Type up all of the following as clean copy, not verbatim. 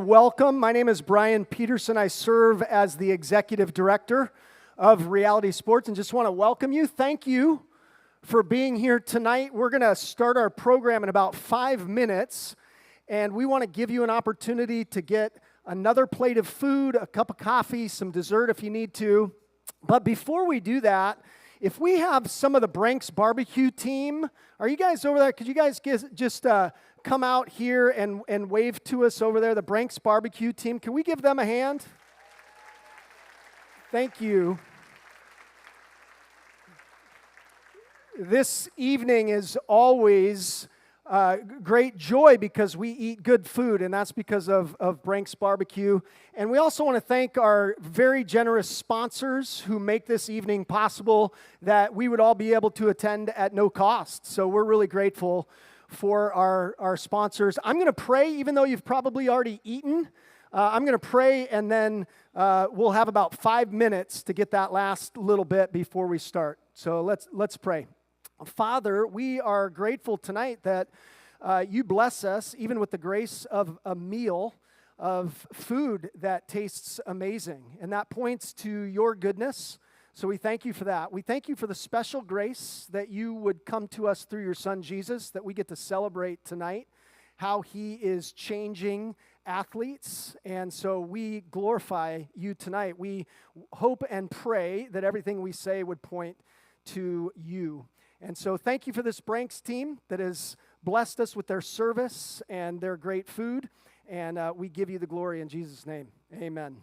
welcome. My name is Brian Peterson. I serve as the executive director of Reality Sports and just want to welcome you. Thank you for being here tonight. We're going to start our program in about 5 minutes, and we want to give you an opportunity to get another plate of food, a cup of coffee, some dessert if you need to. But before we do that, if we have some of the Branks barbecue team, are you guys over there? Could you guys just come out here and wave to us over there, the Branks barbecue team? Can we give them a hand? Thank you. This evening is always great joy because we eat good food, and that's because of Branks Barbecue. And we also want to thank our very generous sponsors who make this evening possible, that we would all be able to attend at no cost. So we're really grateful for our sponsors. I'm going to pray, even though you've probably already eaten. I'm going to pray, and then we'll have about 5 minutes to get that last little bit before we start. So let's pray. Father, we are grateful tonight that you bless us even with the grace of a meal of food that tastes amazing, and that points to your goodness. So we thank you for that. We thank you for the special grace that you would come to us through your son Jesus, that we get to celebrate tonight, how he is changing athletes. And so we glorify you tonight. We hope and pray that everything we say would point to you. And so thank you for this Branks team that has blessed us with their service and their great food. And we give you the glory in Jesus' name. Amen.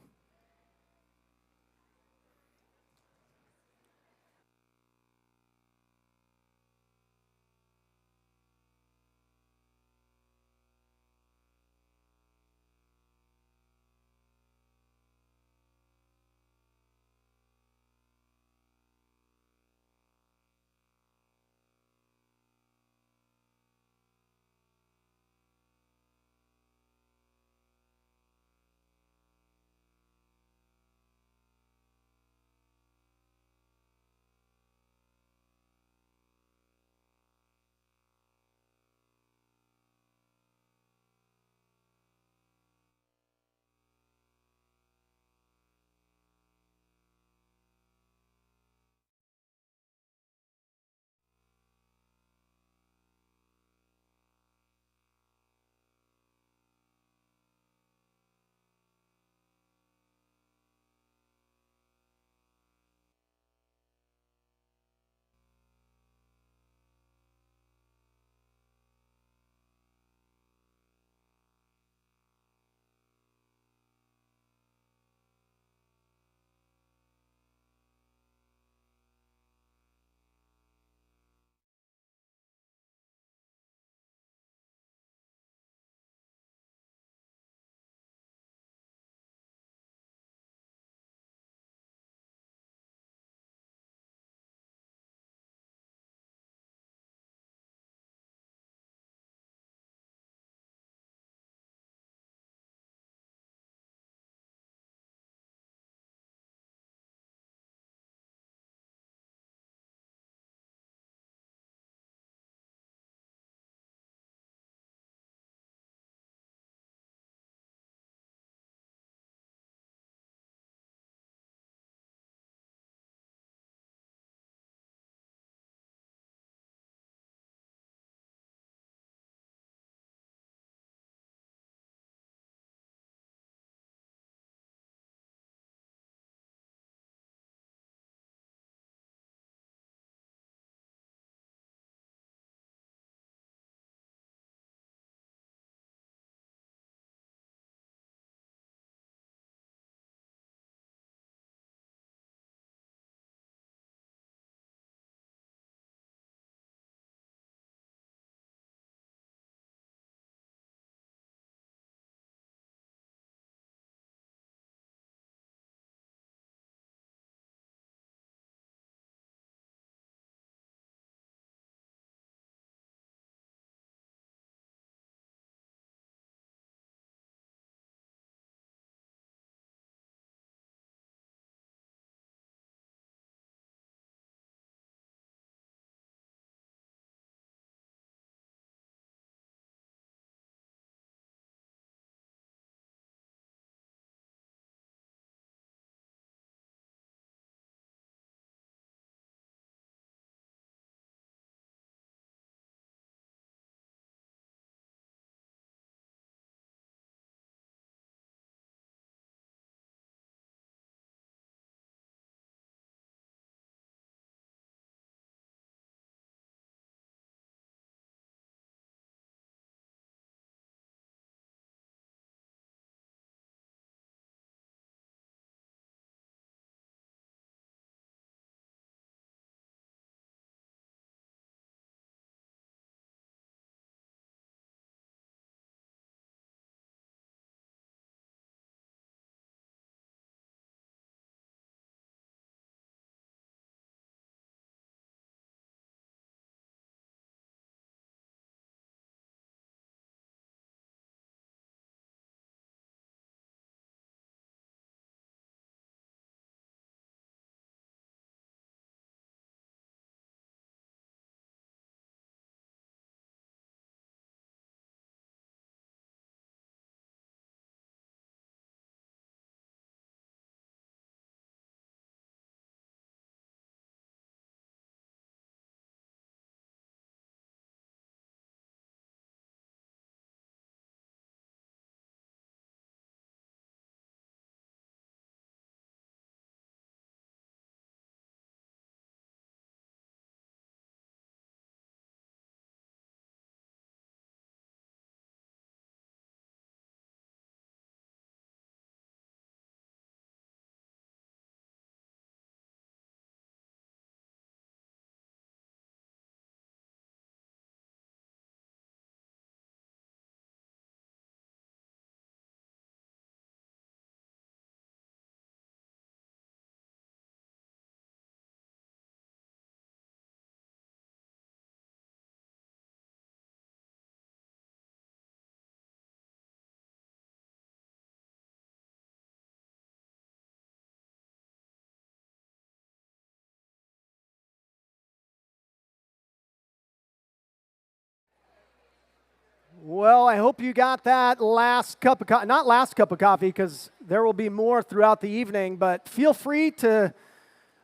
Well, I hope you got that last cup of coffee. Not last cup of coffee, because there will be more throughout the evening, but feel free to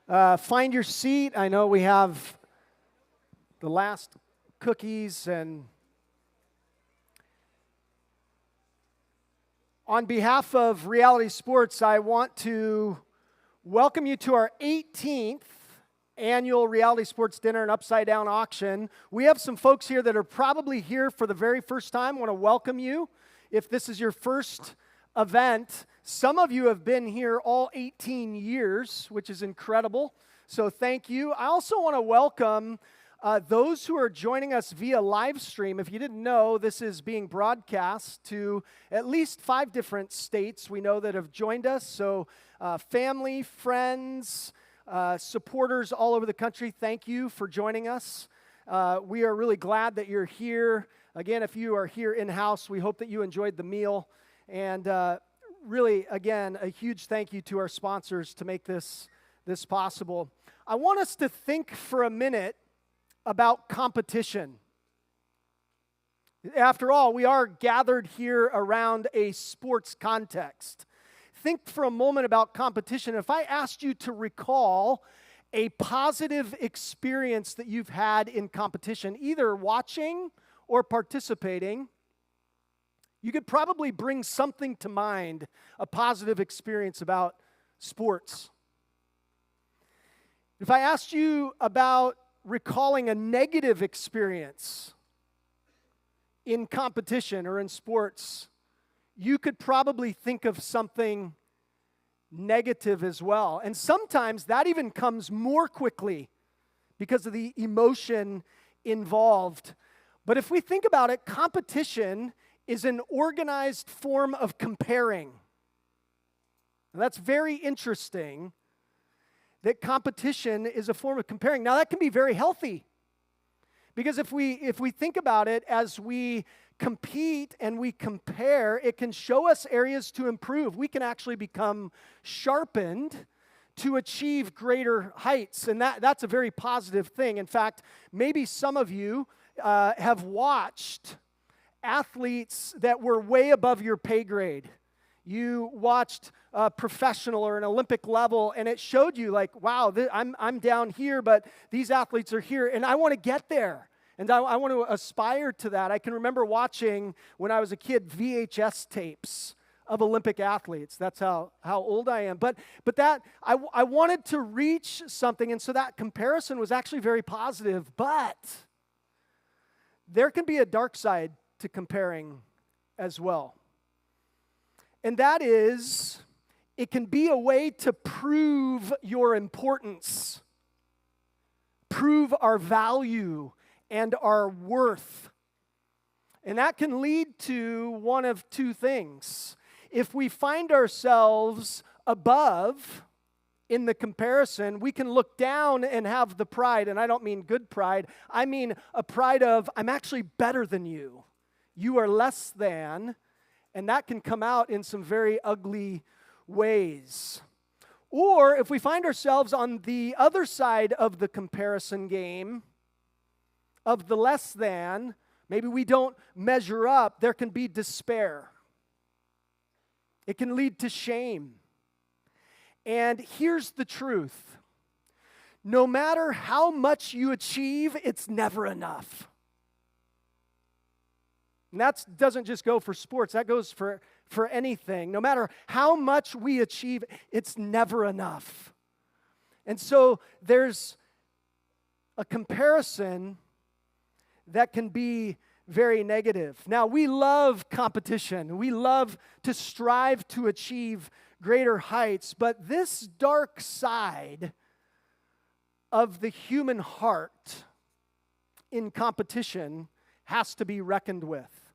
find your seat. I know we have the last cookies, and on behalf of Reality Sports, I want to welcome you to our 18th annual Reality Sports Dinner and Upside Down Auction. We have some folks here that are probably here for the very first time. I want to welcome you. If this is your first event, some of you have been here all 18 years, which is incredible. So thank you. I also want to welcome those who are joining us via live stream. If you didn't know, this is being broadcast to at least 5 different states we know that have joined us. So family, friends, supporters all over the country, thank you for joining us. We are really glad that you're here. Again, if you are here in-house, we hope that you enjoyed the meal. And really, again, a huge thank you to our sponsors to make this possible. I want us to think for a minute about competition. After all, we are gathered here around a sports context. Think for a moment about competition. If I asked you to recall a positive experience that you've had in competition, either watching or participating, you could probably bring something to mind, a positive experience about sports. If I asked you about recalling a negative experience in competition or in sports, you could probably think of something negative as well. And sometimes that even comes more quickly because of the emotion involved. But if we think about it, competition is an organized form of comparing. Now, that's very interesting that competition is a form of comparing. Now, that can be very healthy because if we think about it, as we compete and we compare, it can show us areas to improve. We can actually become sharpened to achieve greater heights, and that's a very positive thing. In fact, maybe some of you have watched athletes that were way above your pay grade. You watched a professional or an Olympic level, and it showed you like, wow, I'm down here, but these athletes are here, and I want to get there. And I want to aspire to that. I can remember watching, when I was a kid, VHS tapes of Olympic athletes. That's how old I am. But that, I wanted to reach something, and so that comparison was actually very positive. But there can be a dark side to comparing as well. And that is, it can be a way to prove your importance, prove our value and our worth. And that can lead to one of two things. If we find ourselves above in the comparison, we can look down and have the pride, and I don't mean good pride, I mean a pride of, I'm actually better than you. You are less than, and that can come out in some very ugly ways. Or if we find ourselves on the other side of the comparison game, of the less than, maybe we don't measure up, there can be despair. It can lead to shame. And here's the truth. No matter how much you achieve, it's never enough. And that doesn't just go for sports, that goes for anything. No matter how much we achieve, it's never enough. And so there's a comparison that can be very negative. Now, we love competition. We love to strive to achieve greater heights, but this dark side of the human heart in competition has to be reckoned with.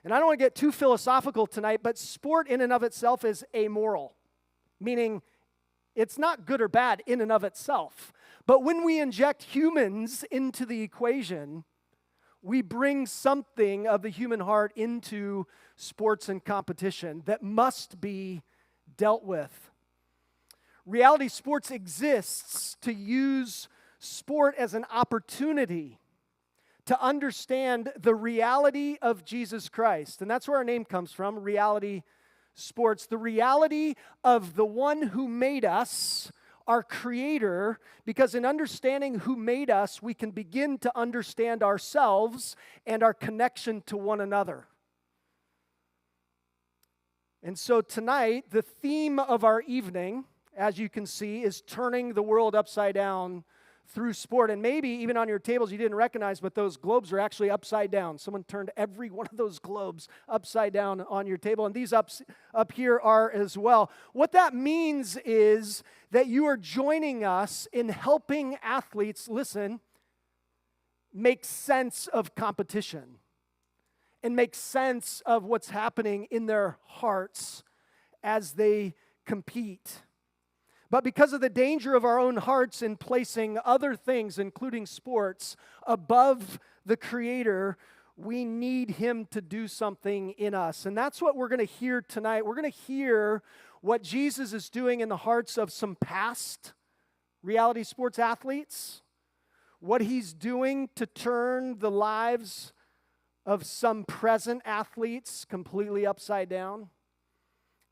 And I don't want to get too philosophical tonight, but sport in and of itself is amoral, meaning it's not good or bad in and of itself. But when we inject humans into the equation, we bring something of the human heart into sports and competition that must be dealt with. Reality Sports exists to use sport as an opportunity to understand the reality of Jesus Christ. And that's where our name comes from, Reality Sports. The reality of the one who made us, our Creator, because in understanding who made us, we can begin to understand ourselves and our connection to one another. And so tonight, the theme of our evening, as you can see, is turning the world upside down through sport. And maybe even on your tables you didn't recognize, but those globes are actually upside down. Someone turned every one of those globes upside down on your table, and these up here are as well. What that means is that you are joining us in helping athletes, listen, make sense of competition and make sense of what's happening in their hearts as they compete. But because of the danger of our own hearts in placing other things, including sports, above the Creator, we need Him to do something in us. And that's what we're going to hear tonight. We're going to hear what Jesus is doing in the hearts of some past reality sports athletes, what He's doing to turn the lives of some present athletes completely upside down,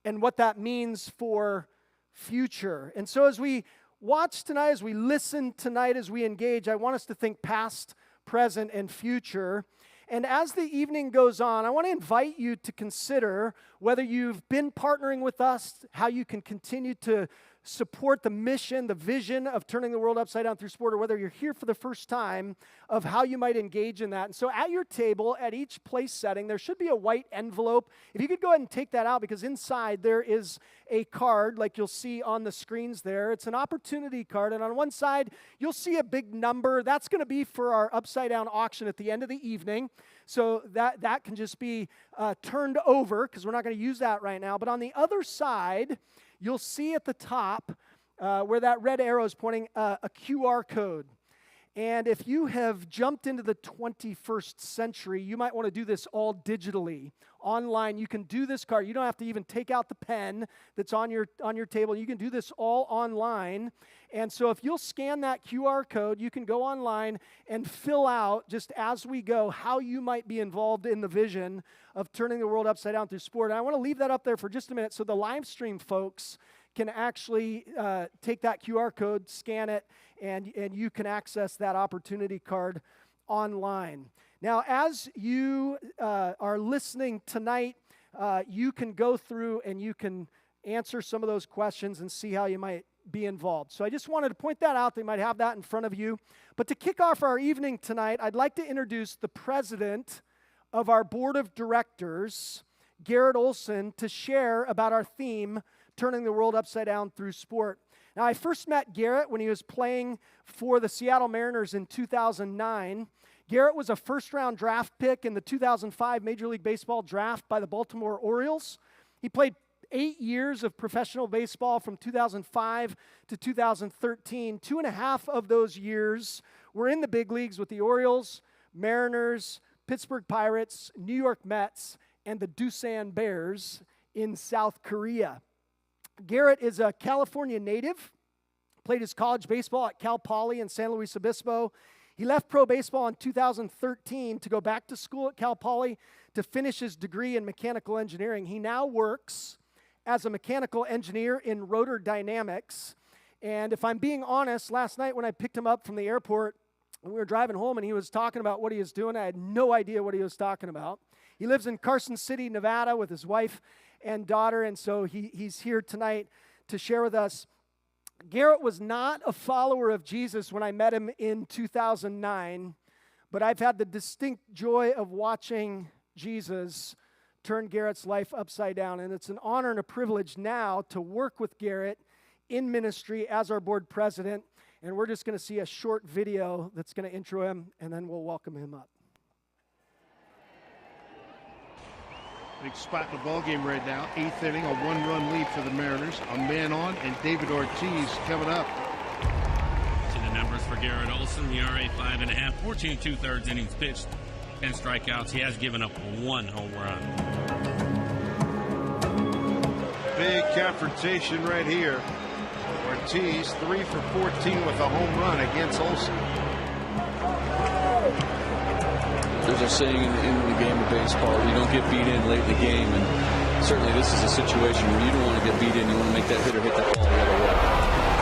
and what that means for future. And so as we watch tonight, as we listen tonight, as we engage, I want us to think past, present, and future. And as the evening goes on, I want to invite you to consider whether you've been partnering with us, how you can continue to support the mission, the vision of turning the world upside down through sport, or whether you're here for the first time, of how you might engage in that. And so at your table, at each place setting, there should be a white envelope. If you could go ahead and take that out, because inside there is a card like you'll see on the screens there. It's an opportunity card, and on one side, you'll see a big number. That's going to be for our upside down auction at the end of the evening. So that can just be turned over, because we're not going to use that right now. But on the other side, you'll see at the top where that red arrow is pointing a QR code. And if you have jumped into the 21st century, you might want to do this all digitally. Online, you can do this card. You don't have to even take out the pen that's on your table. You can do this all online. And so if you'll scan that QR code, you can go online and fill out, just as we go, how you might be involved in the vision of turning the world upside down through sport. And I want to leave that up there for just a minute so the live stream folks can actually take that QR code, scan it, and you can access that opportunity card online. Now, as you are listening tonight, you can go through and you can answer some of those questions and see how you might be involved. So I just wanted to point that out. They might have that in front of you. But to kick off our evening tonight, I'd like to introduce the president of our board of directors, Garrett Olson, to share about our theme, turning the world upside down through sport. Now, I first met Garrett when he was playing for the Seattle Mariners in 2009. Garrett was a first-round draft pick in the 2005 Major League Baseball draft by the Baltimore Orioles. He played 8 years of professional baseball from 2005 to 2013. 2.5 of those years were in the big leagues with the Orioles, Mariners, Pittsburgh Pirates, New York Mets, and the Doosan Bears in South Korea. Garrett is a California native, played his college baseball at Cal Poly in San Luis Obispo. He left pro baseball in 2013 to go back to school at Cal Poly to finish his degree in mechanical engineering. He now works as a mechanical engineer in Rotor Dynamics. And if I'm being honest, last night when I picked him up from the airport, we were driving home and he was talking about what he was doing, I had no idea what he was talking about. He lives in Carson City, Nevada with his wife and daughter, and so he's here tonight to share with us. Garrett was not a follower of Jesus when I met him in 2009, but I've had the distinct joy of watching Jesus turn Garrett's life upside down, and it's an honor and a privilege now to work with Garrett in ministry as our board president, and we're just going to see a short video that's going to intro him, and then we'll welcome him up. Big spot in the ball game right now. 8th inning, a 1-run lead for the Mariners. A man on, and David Ortiz coming up. To the numbers for Garrett Olson, the ERA 5.5, 14 2/3 innings pitched, and strikeouts. He has given up 1 home run. Big confrontation right here. Ortiz 3 for 14 with a home run against Olson. There's a saying in the game of baseball, you don't get beat in late in the game, and certainly this is a situation where you don't want to get beat in. You want to make that hitter hit that ball the other way.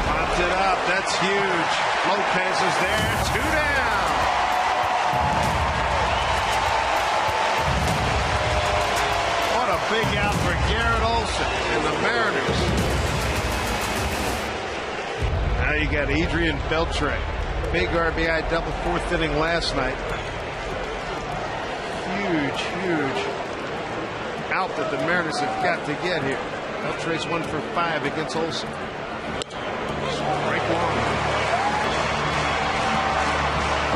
Popped it up. That's huge. Lopez is there. 2 down. What a big out for Garrett Olson and the Mariners. Now you got Adrian Beltre. Big RBI double 4th inning last night. Huge out that the Mariners have got to get here. Beltre's 1 for 5 against Olson. Strike one.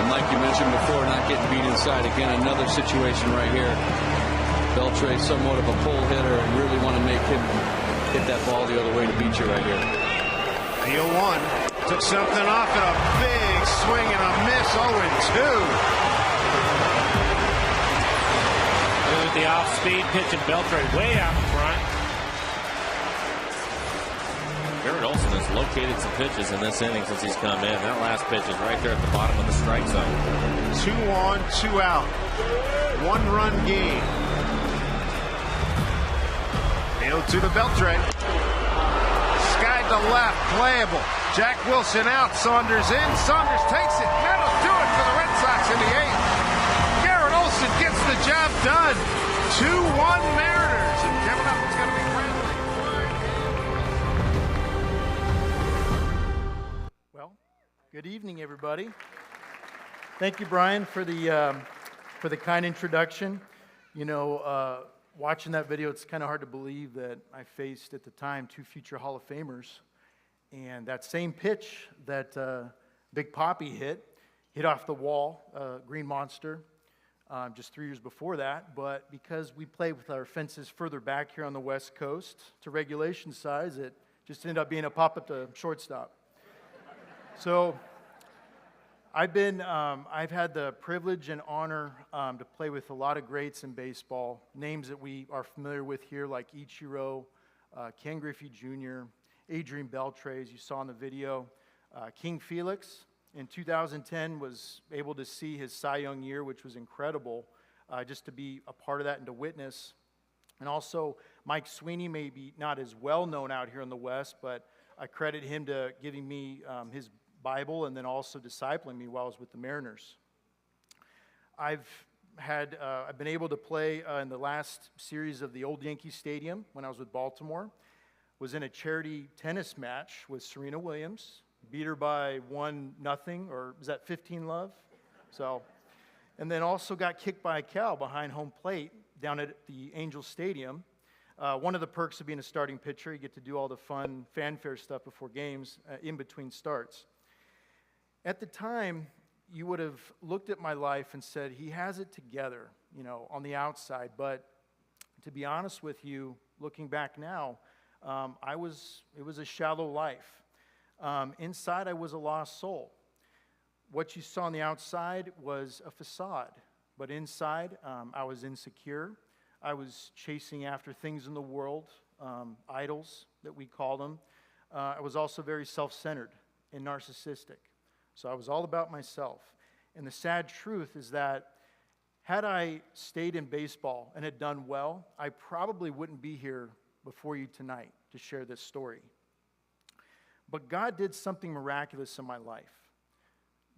And like you mentioned before, not getting beat inside. Again, another situation right here. Beltre, somewhat of a pull hitter, and really want to make him hit that ball the other way to beat you right here. The 0-1 took something off and a big swing and a miss. 0-2. With the off-speed pitch and Beltre way out in front. Garrett Olson has located some pitches in this inning since he's come in. That last pitch is right there at the bottom of the strike zone. 2 on, 2 out. 1-run game. The 0-2 to Beltre. Sky to left, playable. Jack Wilson out, Saunders in. Saunders takes it. That'll do it for the Red Sox in the 8th. Garrett Olson gets the job done. 2-1 Mariners. And coming up, it's going to be friendly. Well, good evening, everybody. Thank you, Brian, for the kind introduction. You know, watching that video, it's kind of hard to believe that I faced at the time 2 future Hall of Famers, and that same pitch that Big Papi hit off the wall, Green Monster. Just 3 years before that, but because we played with our fences further back here on the West Coast to regulation size, it just ended up being a pop-up to shortstop. So I've had the privilege and honor to play with a lot of greats in baseball, names that we are familiar with here like Ichiro, Ken Griffey Jr., Adrian Beltre, as you saw in the video, King Felix. In 2010, was able to see his Cy Young year, which was incredible, just to be a part of that and to witness. And also, Mike Sweeney may be not as well known out here in the West, but I credit him to giving me his Bible and then also discipling me while I was with the Mariners. I've been able to play in the last series of the old Yankee Stadium when I was with Baltimore. Was in a charity tennis match with Serena Williams. Beat her by 1-0, or is that 15-love? So, and then also got kicked by a cow behind home plate down at the Angel Stadium. One of the perks of being a starting pitcher, you get to do all the fun fanfare stuff before games, in between starts. At the time, you would have looked at my life and said, he has it together, you know, on the outside. But to be honest with you, looking back now, it was a shallow life. Inside, I was a lost soul. What you saw on the outside was a facade, but inside, I was insecure. I was chasing after things in the world, idols that we call them. I was also very self-centered and narcissistic. So I was all about myself. And the sad truth is that had I stayed in baseball and had done well, I probably wouldn't be here before you tonight to share this story. But God did something miraculous in my life.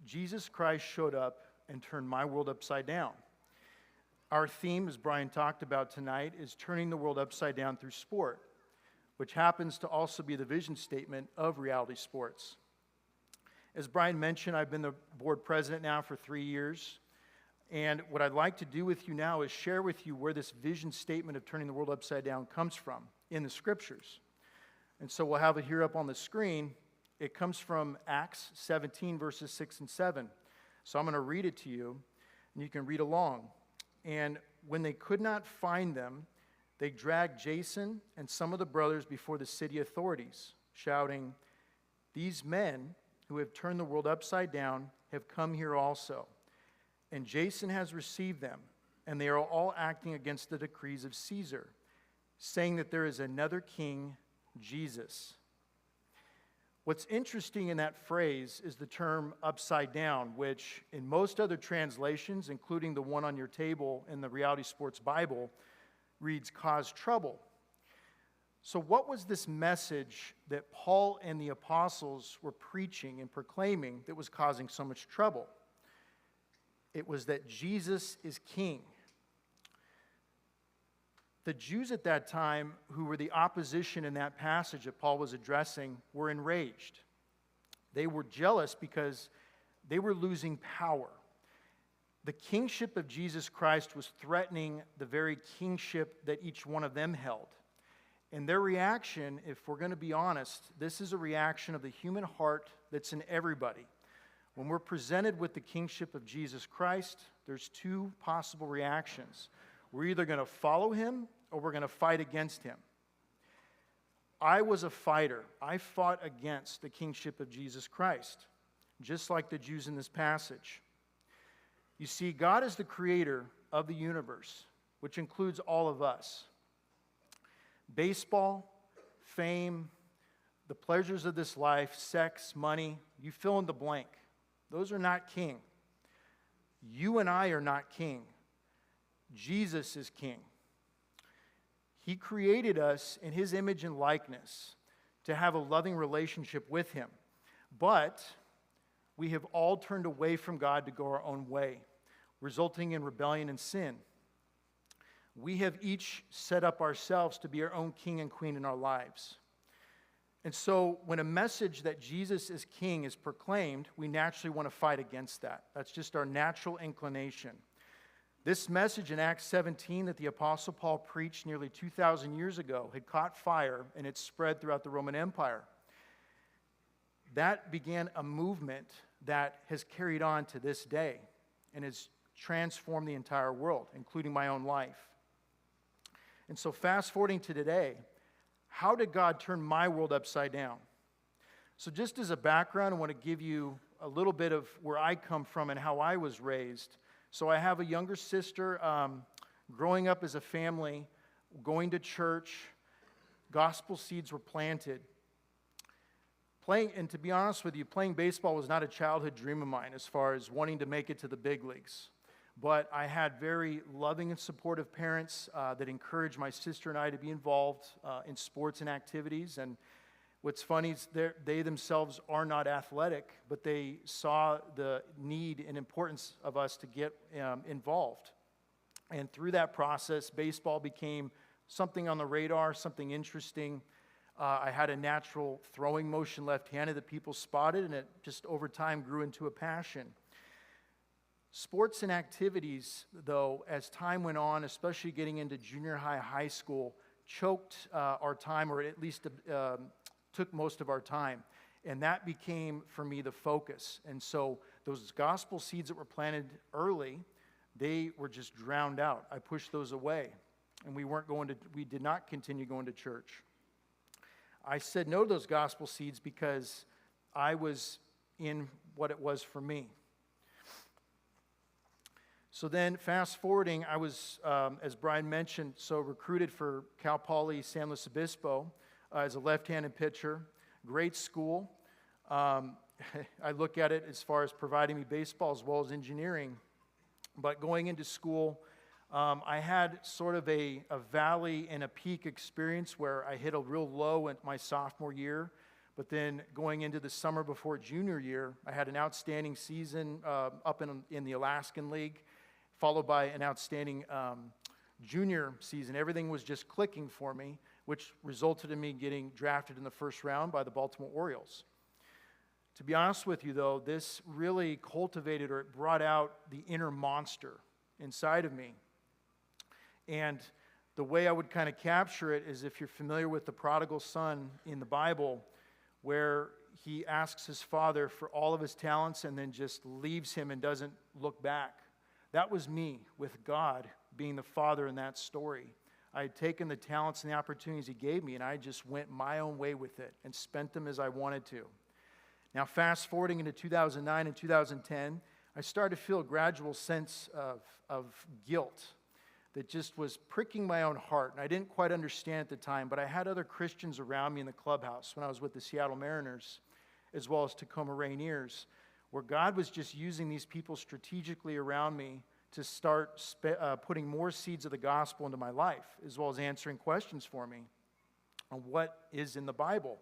Jesus Christ showed up and turned my world upside down. Our theme, as Brian talked about tonight, is turning the world upside down through sport, which happens to also be the vision statement of Reality Sports. As Brian mentioned, I've been the board president now for 3 years. And what I'd like to do with you now is share with you where this vision statement of turning the world upside down comes from in the scriptures. And so we'll have it here up on the screen. It comes from Acts 17, verses 6 and 7. So I'm going to read it to you, and you can read along. And when they could not find them, they dragged Jason and some of the brothers before the city authorities, shouting, "These men who have turned the world upside down have come here also. And Jason has received them, and they are all acting against the decrees of Caesar, saying that there is another king, Jesus." What's interesting in that phrase is the term upside down, which in most other translations, including the one on your table in the Reality Sports Bible, reads cause trouble. So what was this message that Paul and the apostles were preaching and proclaiming that was causing so much trouble? It was that Jesus is king. The Jews at that time, who were the opposition in that passage that Paul was addressing, were enraged. They were jealous because they were losing power. The kingship of Jesus Christ was threatening the very kingship that each one of them held. And their reaction, if we're going to be honest, this is a reaction of the human heart that's in everybody. When we're presented with the kingship of Jesus Christ, there's two possible reactions. We're either going to follow him or we're going to fight against him. I was a fighter. I fought against the kingship of Jesus Christ, just like the Jews in this passage. You see, God is the creator of the universe, which includes all of us. Baseball, fame, the pleasures of this life, sex, money, you fill in the blank. Those are not king. You and I are not king. Jesus is king. He created us in his image and likeness to have a loving relationship with him. But we have all turned away from God to go our own way, resulting in rebellion and sin. We have each set up ourselves to be our own king and queen in our lives. And so when a message that Jesus is king is proclaimed, we naturally want to fight against that. That's just our natural inclination. This message in Acts 17 that the Apostle Paul preached nearly 2,000 years ago had caught fire and it spread throughout the Roman Empire. That began a movement that has carried on to this day and has transformed the entire world, including my own life. And so fast forwarding to today, how did God turn my world upside down? So just as a background, I want to give you a little bit of where I come from and how I was raised. So I have a younger sister. Growing up as a family, going to church, gospel seeds were planted. And to be honest with you, playing baseball was not a childhood dream of mine as far as wanting to make it to the big leagues. But I had very loving and supportive parents that encouraged my sister and I to be involved in sports and activities. And what's funny is they themselves are not athletic, but they saw the need and importance of us to get involved. And through that process, baseball became something on the radar, something interesting. I had a natural throwing motion left-handed that people spotted, and it just over time grew into a passion. Sports and activities, though, as time went on, especially getting into junior high, high school, choked our time, or at least took most of our time. And that became, for me, the focus. And so those gospel seeds that were planted early, they were just drowned out. I pushed those away. And we did not continue going to church. I said no to those gospel seeds because I was in what it was for me. So then, fast forwarding, I was, as Brian mentioned, recruited for Cal Poly San Luis Obispo as a left-handed pitcher. Great school. I look at it as far as providing me baseball as well as engineering. But going into school, I had sort of a valley and a peak experience where I hit a real low in my sophomore year. But then going into the summer before junior year, I had an outstanding season up in the Alaskan League, followed by an outstanding junior season. Everything was just clicking for me, which resulted in me getting drafted in the first round by the Baltimore Orioles. To be honest with you, though, this really cultivated, or it brought out the inner monster inside of me. And the way I would kind of capture it is if you're familiar with the prodigal son in the Bible, where he asks his father for all of his talents and then just leaves him and doesn't look back. That was me with God being the father in that story. I had taken the talents and the opportunities he gave me, and I just went my own way with it and spent them as I wanted to. Now, fast forwarding into 2009 and 2010, I started to feel a gradual sense of guilt that just was pricking my own heart. And I didn't quite understand at the time, but I had other Christians around me in the clubhouse when I was with the Seattle Mariners. as well as Tacoma Rainiers, where God was just using these people strategically around me to start putting more seeds of the gospel into my life, as well as answering questions for me on what is in the Bible.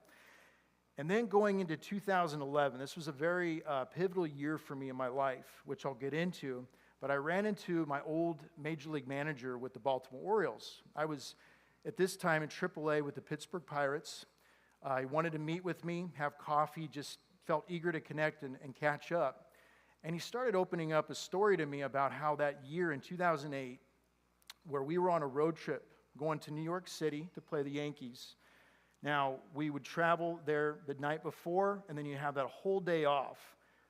And then going into 2011, this was a very pivotal year for me in my life, which I'll get into, but I ran into my old Major League manager with the Baltimore Orioles. I was, at this time, in AAA with the Pittsburgh Pirates. He wanted to meet with me, have coffee, just felt eager to connect and catch up. And he started opening up a story to me about how that year in 2008, where we were on a road trip going to New York City to play the Yankees. Now, we would travel there the night before, and then you have that whole day off,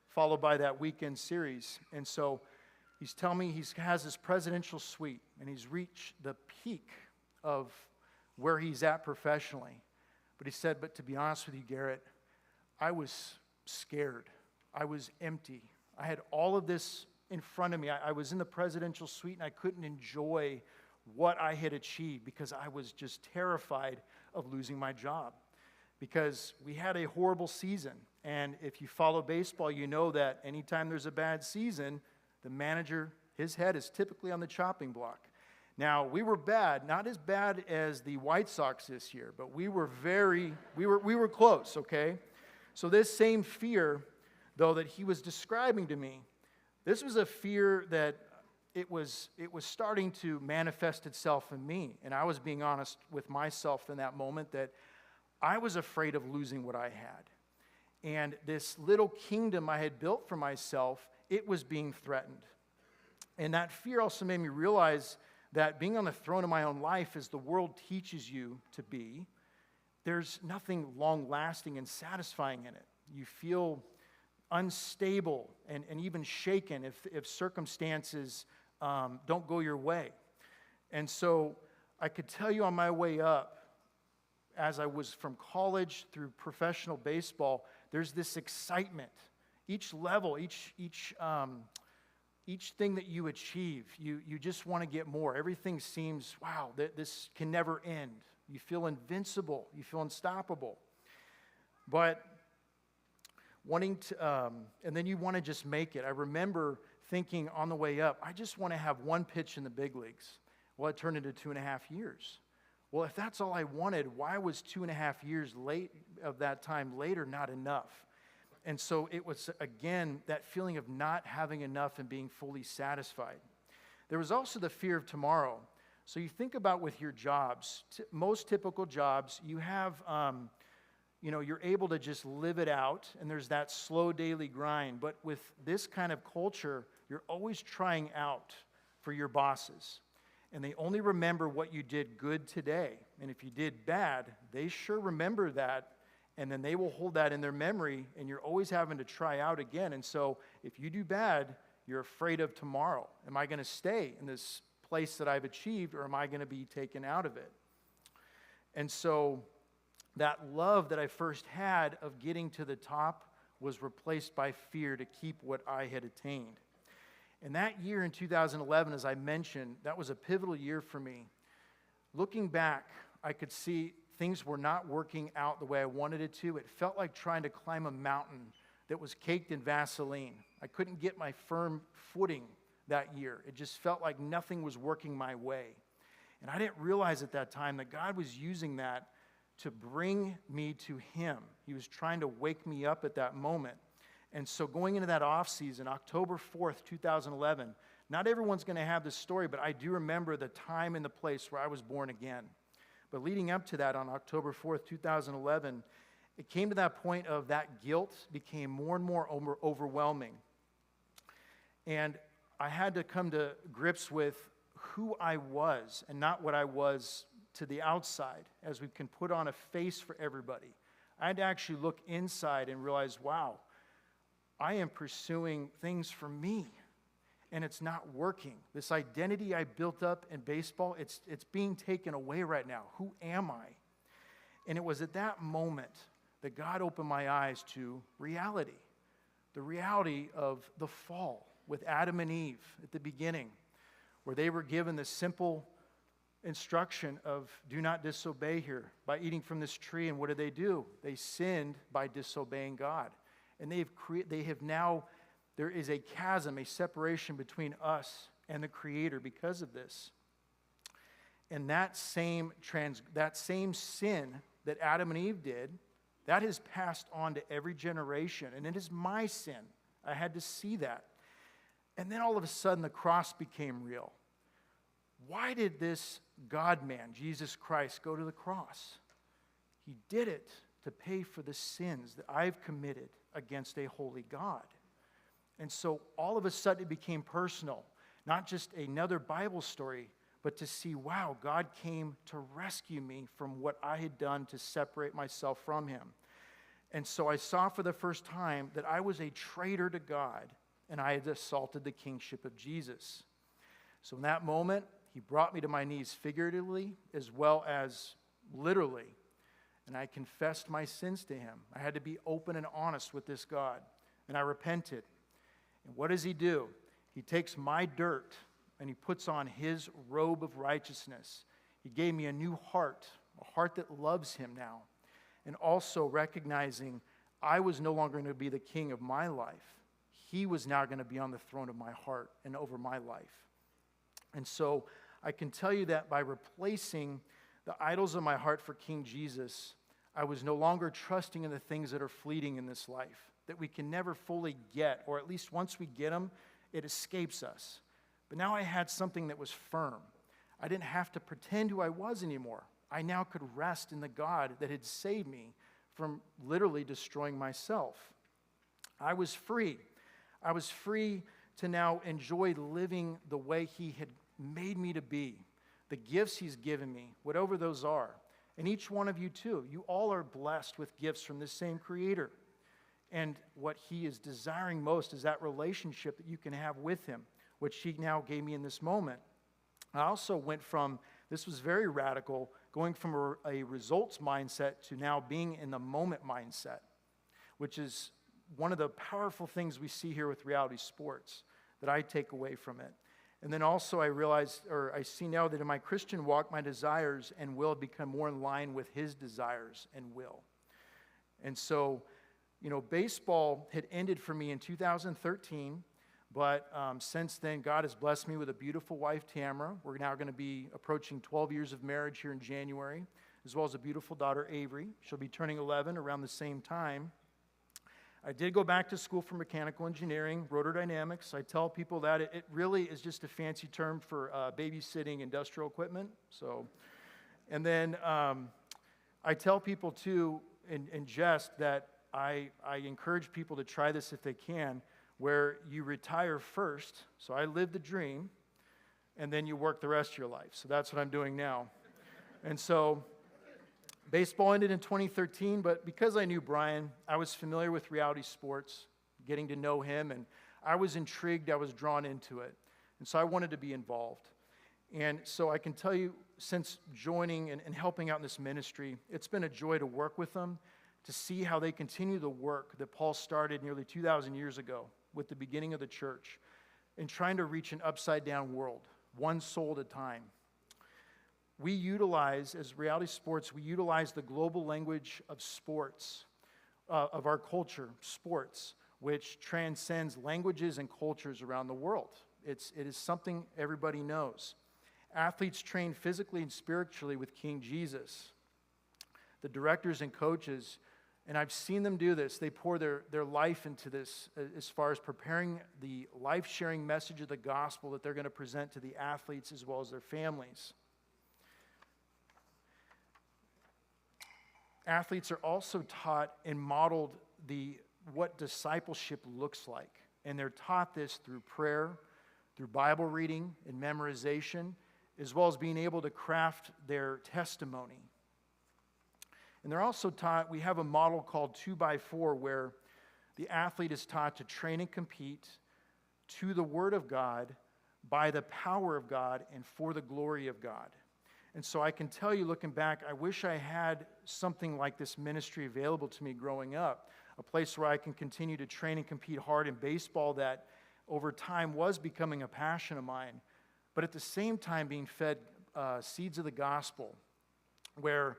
followed by that weekend series. And so he's telling me he has this presidential suite, and he's reached the peak of where he's at professionally. But he said, but to be honest with you, Garrett, I was scared. I was empty. I had all of this in front of me. I was in the presidential suite, and I couldn't enjoy what I had achieved because I was just terrified of losing my job, because we had a horrible season. And if you follow baseball, you know that anytime there's a bad season, the manager, his head is typically on the chopping block. Now, we were bad, not as bad as the White Sox this year, but we were close, okay? So this same fear, though, that he was describing to me, this was a fear that it was starting to manifest itself in me. And I was being honest with myself in that moment that I was afraid of losing what I had. And this little kingdom I had built for myself, it was being threatened. And that fear also made me realize that being on the throne of my own life, as the world teaches you to be, there's nothing long-lasting and satisfying in it. You feel unstable and even shaken if circumstances don't go your way. And so I could tell you on my way up, as I was from college through professional baseball, there's this excitement. Each level, each thing that you achieve, you just want to get more. Everything seems, wow, this can never end. You feel invincible. You feel unstoppable. But wanting to, and then you want to just make it. I remember thinking on the way up, I just want to have one pitch in the big leagues. Well, it turned into 2.5 years. Well, if that's all I wanted, why was 2.5 years late of that time later not enough? And so it was, again, that feeling of not having enough and being fully satisfied. There was also the fear of tomorrow. So you think about with your jobs, most typical jobs, you have, you're able to just live it out, and there's that slow daily grind. But with this kind of culture, you're always trying out for your bosses. And they only remember what you did good today. And if you did bad, they sure remember that. And then they will hold that in their memory, and you're always having to try out again. And so if you do bad, you're afraid of tomorrow. Am I going to stay in this place that I've achieved, or am I going to be taken out of it? And so that love that I first had of getting to the top was replaced by fear to keep what I had attained. And that year in 2011, as I mentioned, that was a pivotal year for me. Looking back, I could see things were not working out the way I wanted it to. It felt like trying to climb a mountain that was caked in Vaseline. I couldn't get my firm footing that year. It just felt like nothing was working my way. And I didn't realize at that time that God was using that to bring me to Him. He was trying to wake me up at that moment. And so going into that off season, October 4th, 2011, not everyone's going to have this story, but I do remember the time and the place where I was born again. But leading up to that, on October 4th, 2011, it came to that point of that guilt became more and more overwhelming. And I had to come to grips with who I was and not what I was to the outside, as we can put on a face for everybody. I had to actually look inside and realize, wow, I am pursuing things for me, and it's not working. This identity I built up in baseball, it's being taken away right now. Who am I? And it was at that moment that God opened my eyes to reality, the reality of the fall with Adam and Eve at the beginning, where they were given the simple instruction of do not disobey here by eating from this tree. And what did they do? They sinned by disobeying God. And they have now, there is a chasm, a separation between us and the Creator because of this. And that same sin that Adam and Eve did, that has passed on to every generation. And it is my sin. I had to see that. And then all of a sudden the cross became real. Why did this God-man, Jesus Christ, go to the cross? He did it to pay for the sins that I've committed against a holy God. And so all of a sudden it became personal, not just another Bible story, but to see, wow, God came to rescue me from what I had done to separate myself from him. And so I saw for the first time that I was a traitor to God, and I had assaulted the kingship of Jesus. So in that moment, he brought me to my knees figuratively as well as literally, and I confessed my sins to him. I had to be open and honest with this God, and I repented. And what does he do? He takes my dirt and he puts on his robe of righteousness. He gave me a new heart, a heart that loves him now, and also recognizing I was no longer going to be the king of my life. He was now going to be on the throne of my heart and over my life. And so I can tell you that by replacing the idols of my heart for King Jesus, I was no longer trusting in the things that are fleeting in this life, that we can never fully get, or at least once we get them, it escapes us. But now I had something that was firm. I didn't have to pretend who I was anymore. I now could rest in the God that had saved me from literally destroying myself. I was free. I was free to now enjoy living the way he had made me to be, the gifts he's given me, whatever those are. And each one of you too, you all are blessed with gifts from this same Creator. And what he is desiring most is that relationship that you can have with him, which he now gave me in this moment. I also went from, this was very radical, going from a results mindset to now being in the moment mindset, which is one of the powerful things we see here with reality sports that I take away from it. And then also I realized, or I see now that in my Christian walk, my desires and will become more in line with his desires and will. And so, baseball had ended for me in 2013, but since then, God has blessed me with a beautiful wife, Tamara. We're now going to be approaching 12 years of marriage here in January, as well as a beautiful daughter, Avery. She'll be turning 11 around the same time. I did go back to school for mechanical engineering, rotordynamics. I tell people that it really is just a fancy term for babysitting industrial equipment. And then I tell people too, in jest, that I encourage people to try this if they can, where you retire first. So I live the dream, and then you work the rest of your life. So that's what I'm doing now. And so baseball ended in 2013, but because I knew Brian, I was familiar with reality sports, getting to know him, and I was intrigued, I was drawn into it. And so I wanted to be involved. And so I can tell you, since joining and helping out in this ministry, it's been a joy to work with them, to see how they continue the work that Paul started nearly 2,000 years ago with the beginning of the church, in trying to reach an upside-down world, one soul at a time. We utilize, as reality sports, we utilize the global language of sports, of our culture, sports, which transcends languages and cultures around the world. It is something everybody knows. Athletes train physically and spiritually with King Jesus. The directors and coaches, and I've seen them do this, they pour their life into this as far as preparing the life-sharing message of the gospel that they're going to present to the athletes as well as their families. Athletes are also taught and modeled what discipleship looks like. And they're taught this through prayer, through Bible reading and memorization, as well as being able to craft their testimony. And they're also taught, we have a model called 2x4, where the athlete is taught to train and compete to the Word of God, by the power of God, and for the glory of God. And so I can tell you, looking back, I wish I had something like this ministry available to me growing up, a place where I can continue to train and compete hard in baseball that over time was becoming a passion of mine, but at the same time being fed seeds of the gospel, where,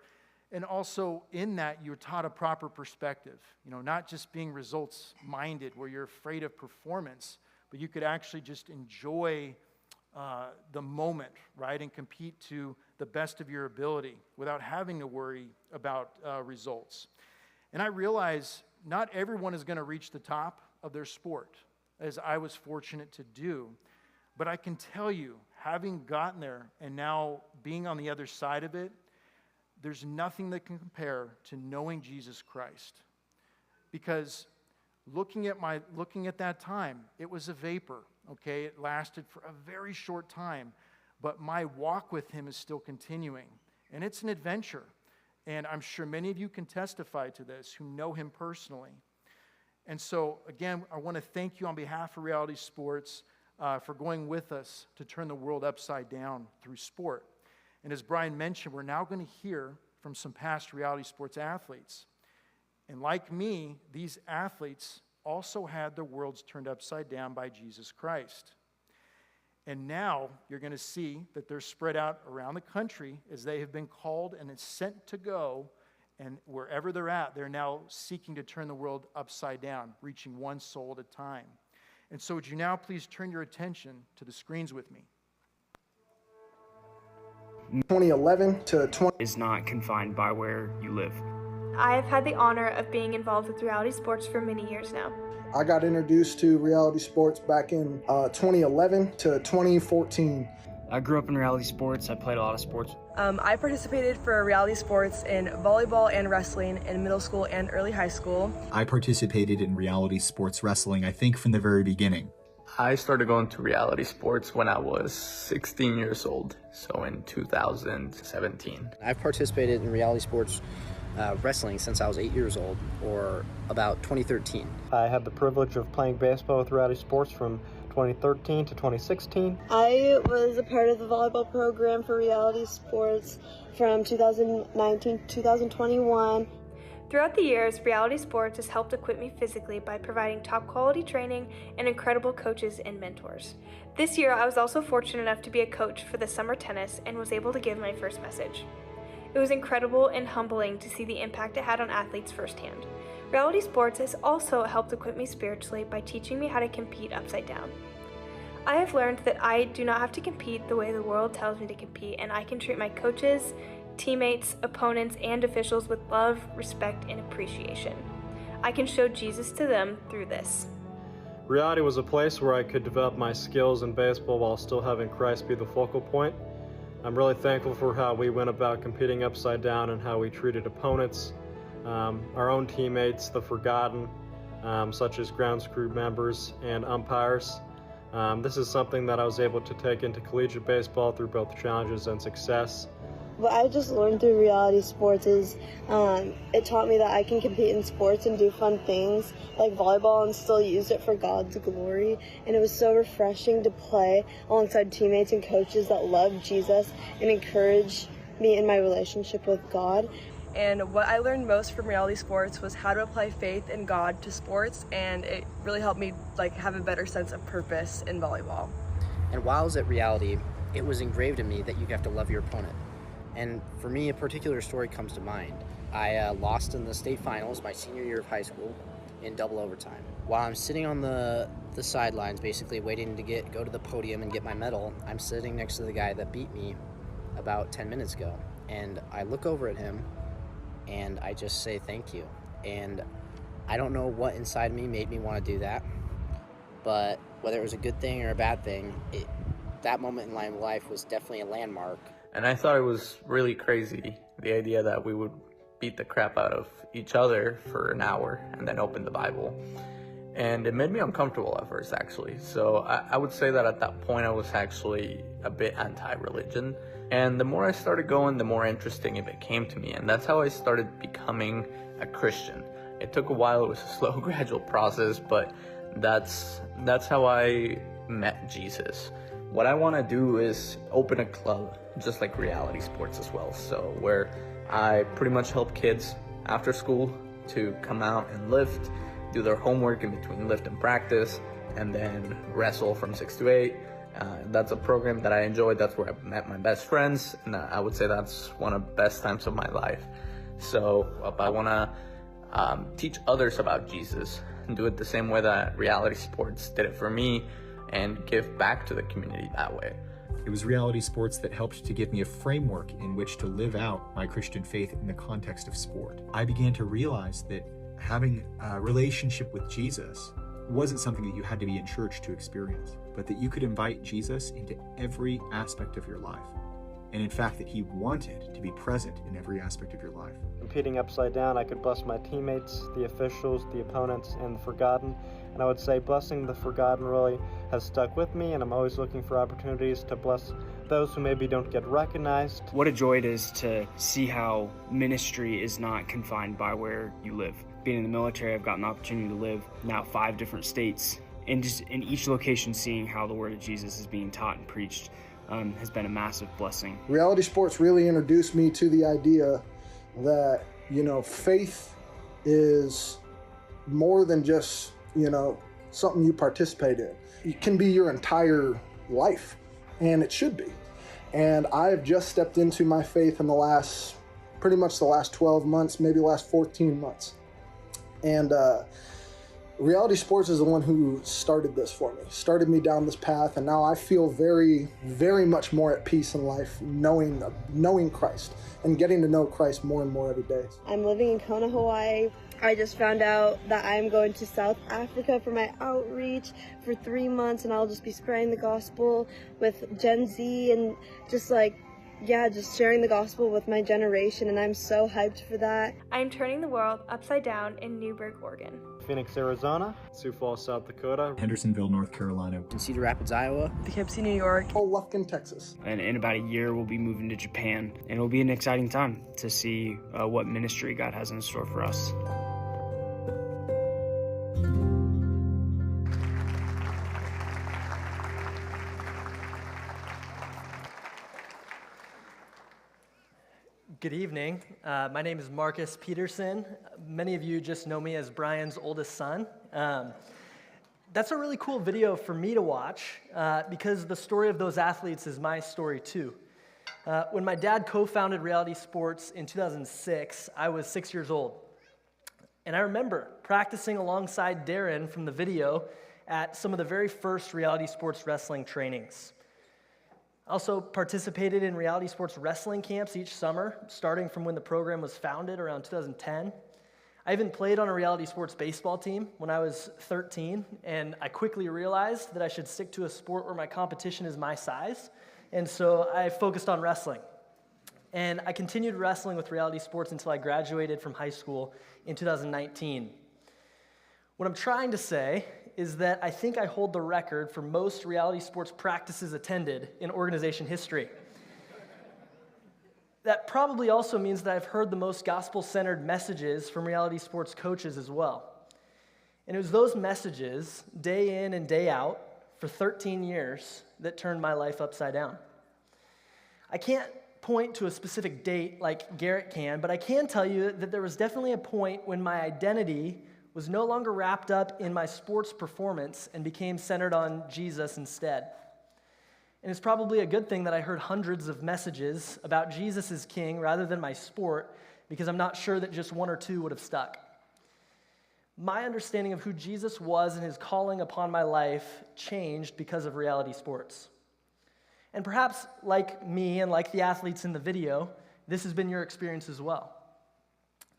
and also in that you're taught a proper perspective, not just being results minded where you're afraid of performance, but you could actually just enjoy the moment, right, and compete to the best of your ability without having to worry about results. And I realize not everyone is going to reach the top of their sport, as I was fortunate to do. But I can tell you, having gotten there and now being on the other side of it, there's nothing that can compare to knowing Jesus Christ. Because looking at that time, it was a vapor, okay? It lasted for a very short time, but my walk with him is still continuing. And it's an adventure. And I'm sure many of you can testify to this who know him personally. And so, again, I want to thank you on behalf of Reality Sports for going with us to turn the world upside down through sport. And as Brian mentioned, we're now going to hear from some past Reality Sports athletes. And like me, these athletes also had their worlds turned upside down by Jesus Christ. And now you're going to see that they're spread out around the country as they have been called and sent to go. And wherever they're at, they're now seeking to turn the world upside down, reaching one soul at a time. And so would you now please turn your attention to the screens with me. 2011 to 20 is not confined by where you live. I have had the honor of being involved with Reality Sports for many years now. I got introduced to Reality Sports back in 2011 to 2014. I grew up in Reality Sports. I played a lot of sports. I participated for Reality Sports in volleyball and wrestling in middle school and early high school. I participated in Reality Sports wrestling, I think, from the very beginning. I started going to Reality Sports when I was 16 years old, so in 2017. I've participated in Reality Sports wrestling since I was 8 years old, or about 2013. I had the privilege of playing baseball with Reality Sports from 2013 to 2016. I was a part of the volleyball program for Reality Sports from 2019 to 2021. Throughout the years, Reality Sports has helped equip me physically by providing top quality training and incredible coaches and mentors. This year, I was also fortunate enough to be a coach for the summer tennis and was able to give my first message. It was incredible and humbling to see the impact it had on athletes firsthand. Reality Sports has also helped equip me spiritually by teaching me how to compete upside down. I have learned that I do not have to compete the way the world tells me to compete, and I can treat my coaches, teammates, opponents, and officials with love, respect, and appreciation. I can show Jesus to them through this. Reality was a place where I could develop my skills in baseball while still having Christ be the focal point. I'm really thankful for how we went about competing upside down and how we treated opponents, our own teammates, the forgotten, such as grounds crew members and umpires. This is something that I was able to take into collegiate baseball through both challenges and success. What I just learned through Reality Sports is it taught me that I can compete in sports and do fun things like volleyball and still use it for God's glory. And it was so refreshing to play alongside teammates and coaches that love Jesus and encourage me in my relationship with God. And what I learned most from Reality Sports was how to apply faith in God to sports, and it really helped me have a better sense of purpose in volleyball. And while I was at Reality, it was engraved in me that you have to love your opponent. And for me, a particular story comes to mind. I lost in the state finals my senior year of high school in double overtime. While I'm sitting on the sidelines, basically waiting to go to the podium and get my medal, I'm sitting next to the guy that beat me about 10 minutes ago. And I look over at him, and I just say thank you. And I don't know what inside me made me want to do that, but whether it was a good thing or a bad thing, that moment in my life was definitely a landmark. And I thought it was really crazy, the idea that we would beat the crap out of each other for an hour and then open the Bible. And it made me uncomfortable at first, actually. So I would say that at that point I was actually a bit anti-religion. And the more I started going, the more interesting it became to me. And that's how I started becoming a Christian. It took a while. It was a slow, gradual process, but that's how I met Jesus. What I want to do is open a club, just like Reality Sports as well. So where I pretty much help kids after school to come out and lift, do their homework in between lift and practice, and then wrestle from 6 to 8, That's a program that I enjoyed. That's where I met my best friends, and I would say that's one of the best times of my life. So I want to teach others about Jesus and do it the same way that Reality Sports did it for me, and give back to the community that way. It was Reality Sports that helped to give me a framework in which to live out my Christian faith in the context of sport. I began to realize that having a relationship with Jesus wasn't something that you had to be in church to experience, but that you could invite Jesus into every aspect of your life. And in fact, that he wanted to be present in every aspect of your life. Competing upside down, I could bless my teammates, the officials, the opponents, and the forgotten. And I would say blessing the forgotten really has stuck with me, and I'm always looking for opportunities to bless those who maybe don't get recognized. What a joy it is to see how ministry is not confined by where you live. Being in the military, I've gotten the opportunity to live now 5 different states, and just in each location seeing how the word of Jesus is being taught and preached has been a massive blessing. Reality Sports really introduced me to the idea that, faith is more than just, something you participate in. It can be your entire life, and it should be. And I've just stepped into my faith in pretty much the last 12 months, maybe the last 14 months. And Reality Sports is the one who started this for me, started me down this path, and now I feel very, very much more at peace in life, knowing Christ and getting to know Christ more and more every day. I'm living in Kona, Hawaii. I just found out that I'm going to South Africa for my outreach for 3 months, and I'll just be spreading the gospel with Gen Z and just sharing the gospel with my generation, and I'm so hyped for that. I'm turning the world upside down in Newberg, Oregon. Phoenix, Arizona, Sioux Falls, South Dakota, Hendersonville, North Carolina, in Cedar Rapids, Iowa, Poughkeepsie, New York, Lufkin, Texas. And in about a year, we'll be moving to Japan, and it'll be an exciting time to see what ministry God has in store for us. Good evening. My name is Marcus Peterson. Many of you just know me as Brian's oldest son. That's a really cool video for me to watch because the story of those athletes is my story too. When my dad co-founded Reality Sports in 2006, I was 6 years old. And I remember practicing alongside Darren from the video at some of the very first Reality Sports wrestling trainings. I also participated in Reality Sports wrestling camps each summer, starting from when the program was founded around 2010. I even played on a Reality Sports baseball team when I was 13, and I quickly realized that I should stick to a sport where my competition is my size, and so I focused on wrestling. And I continued wrestling with Reality Sports until I graduated from high school in 2019. What I'm trying to say is that I think I hold the record for most Reality Sports practices attended in organization history. That probably also means that I've heard the most gospel-centered messages from Reality Sports coaches as well. And it was those messages, day in and day out, for 13 years, that turned my life upside down. I can't point to a specific date like Garrett can, but I can tell you that there was definitely a point when my identity was no longer wrapped up in my sports performance and became centered on Jesus instead. And it's probably a good thing that I heard hundreds of messages about Jesus as king rather than my sport, because I'm not sure that just 1 or 2 would have stuck. My understanding of who Jesus was and his calling upon my life changed because of Reality Sports. And perhaps like me and like the athletes in the video, this has been your experience as well.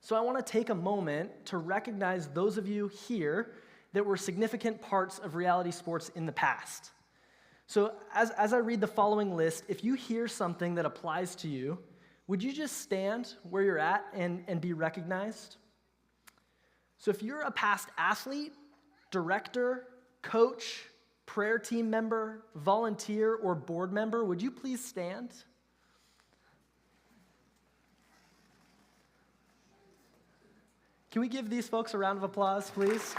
So I want to take a moment to recognize those of you here that were significant parts of Reality Sports in the past. So as I read the following list, if you hear something that applies to you, would you just stand where you're at and be recognized? So if you're a past athlete, director, coach, prayer team member, volunteer, or board member, would you please stand? Can we give these folks a round of applause, please?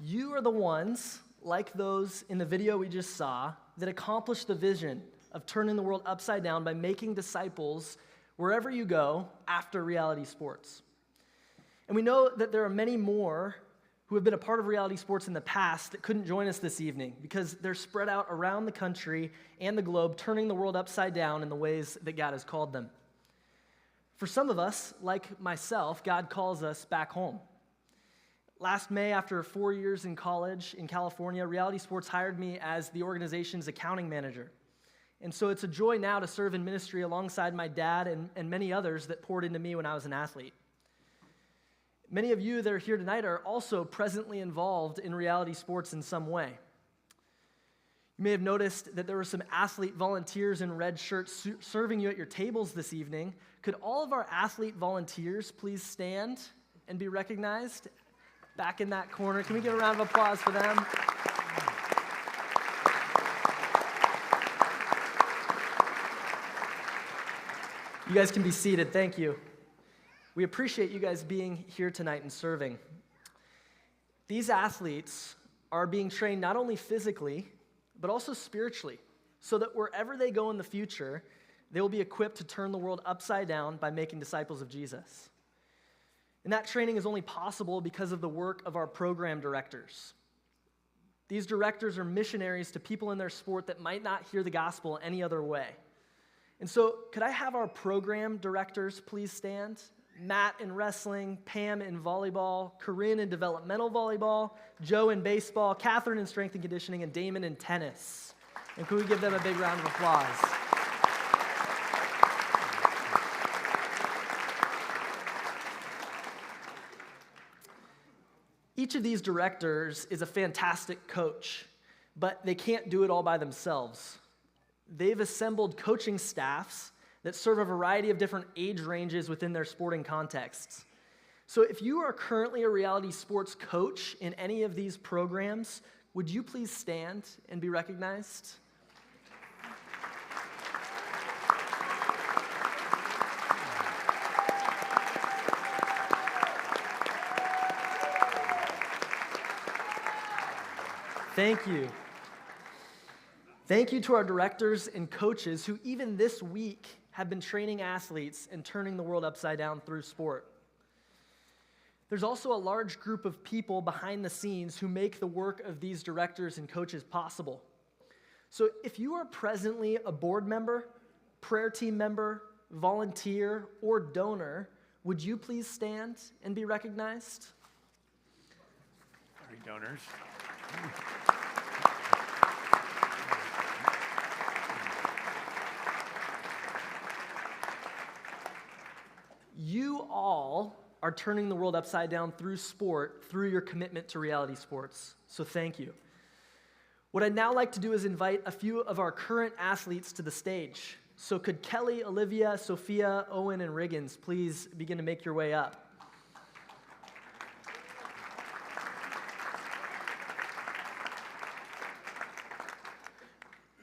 You are the ones, like those in the video we just saw, that accomplish the vision of turning the world upside down by making disciples wherever you go after Reality Sports. And we know that there are many more who have been a part of Reality Sports in the past that couldn't join us this evening because they're spread out around the country and the globe, turning the world upside down in the ways that God has called them. For some of us, like myself, God calls us back home. Last May, after 4 years in college in California, Reality Sports hired me as the organization's accounting manager. And so it's a joy now to serve in ministry alongside my dad and many others that poured into me when I was an athlete. Many of you that are here tonight are also presently involved in Reality Sports in some way. You may have noticed that there were some athlete volunteers in red shirts serving you at your tables this evening. Could all of our athlete volunteers please stand and be recognized back in that corner? Can we give a round of applause for them? You guys can be seated. Thank you. We appreciate you guys being here tonight and serving. These athletes are being trained not only physically, but also spiritually, so that wherever they go in the future, they will be equipped to turn the world upside down by making disciples of Jesus. And that training is only possible because of the work of our program directors. These directors are missionaries to people in their sport that might not hear the gospel any other way. And so, could I have our program directors please stand? Matt in wrestling, Pam in volleyball, Corinne in developmental volleyball, Joe in baseball, Catherine in strength and conditioning, and Damon in tennis. And could we give them a big round of applause? Each of these directors is a fantastic coach, but they can't do it all by themselves. They've assembled coaching staffs that serve a variety of different age ranges within their sporting contexts. So if you are currently a Reality Sports coach in any of these programs, would you please stand and be recognized? Thank you. Thank you to our directors and coaches who even this week have been training athletes and turning the world upside down through sport. There's also a large group of people behind the scenes who make the work of these directors and coaches possible. So if you are presently a board member, prayer team member, volunteer, or donor, would you please stand and be recognized? Sorry, donors. You all are turning the world upside down through sport, through your commitment to Reality Sports. So thank you. What I'd now like to do is invite a few of our current athletes to the stage. So could Kelly, Olivia, Sophia, Owen, and Riggins please begin to make your way up?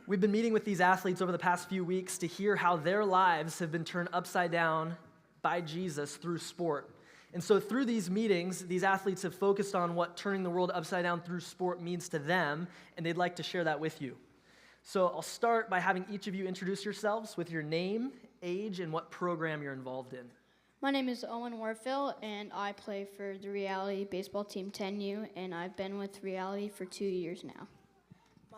We've been meeting with these athletes over the past few weeks to hear how their lives have been turned upside down by Jesus through sport. And so through these meetings, these athletes have focused on what turning the world upside down through sport means to them, and they'd like to share that with you. So I'll start by having each of you introduce yourselves with your name, age, and what program you're involved in. My name is Owen Warfield, and I play for the Reality baseball team 10U, and I've been with Reality for 2 years now.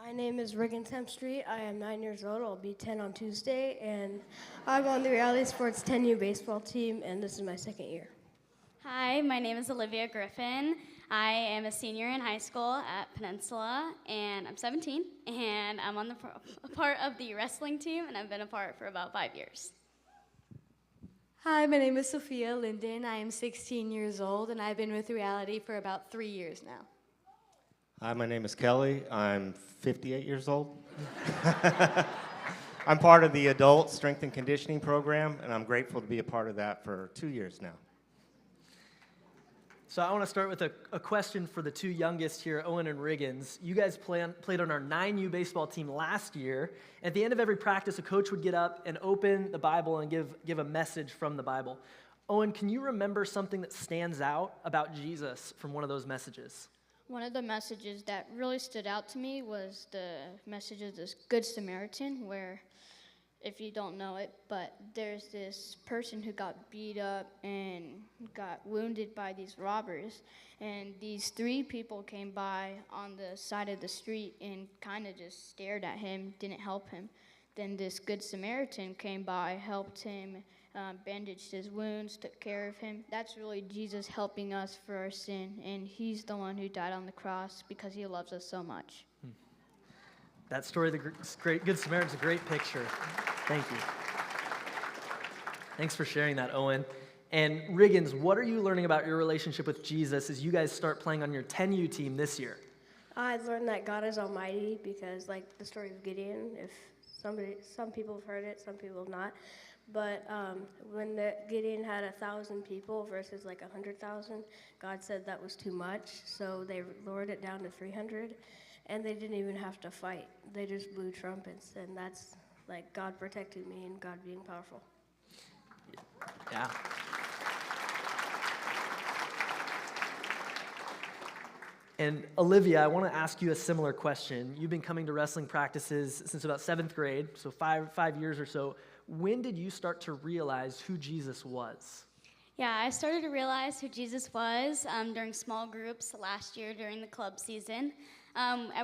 My name is Riggins Hempstreet. I am 9 years old. I'll be 10 on Tuesday, and I'm on the Reality Sports 10U baseball team, and this is my second year. Hi, my name is Olivia Griffin. I am a senior in high school at Peninsula, and I'm 17, and I'm on a part of the wrestling team, and I've been a part for about 5 years. Hi, my name is Sophia Linden. I am 16 years old, and I've been with Reality for about 3 years now. Hi, my name is Kelly. I'm 58 years old. I'm part of the adult strength and conditioning program, and I'm grateful to be a part of that for 2 years now. So I want to start with a question for the two youngest here, Owen and Riggins. You guys played on our 9U baseball team last year. At the end of every practice, a coach would get up and open the Bible and give a message from the Bible. Owen, can you remember something that stands out about Jesus from one of those messages? One of the messages that really stood out to me was the message of this Good Samaritan, where if you don't know it, but there's this person who got beat up and got wounded by these robbers. And these 3 people came by on the side of the street and kind of just stared at him, didn't help him. Then this Good Samaritan came by, helped him, bandaged his wounds, took care of him. That's really Jesus helping us for our sin, and he's the one who died on the cross because he loves us so much. That story, the great Good Samaritan's a great picture. Thank you. Thanks for sharing that, Owen. And Riggins, what are you learning about your relationship with Jesus as you guys start playing on your 10U team this year? I've learned that God is almighty because, like the story of Gideon, if some people have heard it, some people have not. But when Gideon had 1,000 people versus like 100,000, God said that was too much, so they lowered it down to 300, and they didn't even have to fight. They just blew trumpets, and that's like God protected me and God being powerful. Yeah. And Olivia, I want to ask you a similar question. You've been coming to wrestling practices since about 7th grade, so five years or so. When did you start to realize who Jesus was? Yeah, I started to realize who Jesus was during small groups last year during the club season.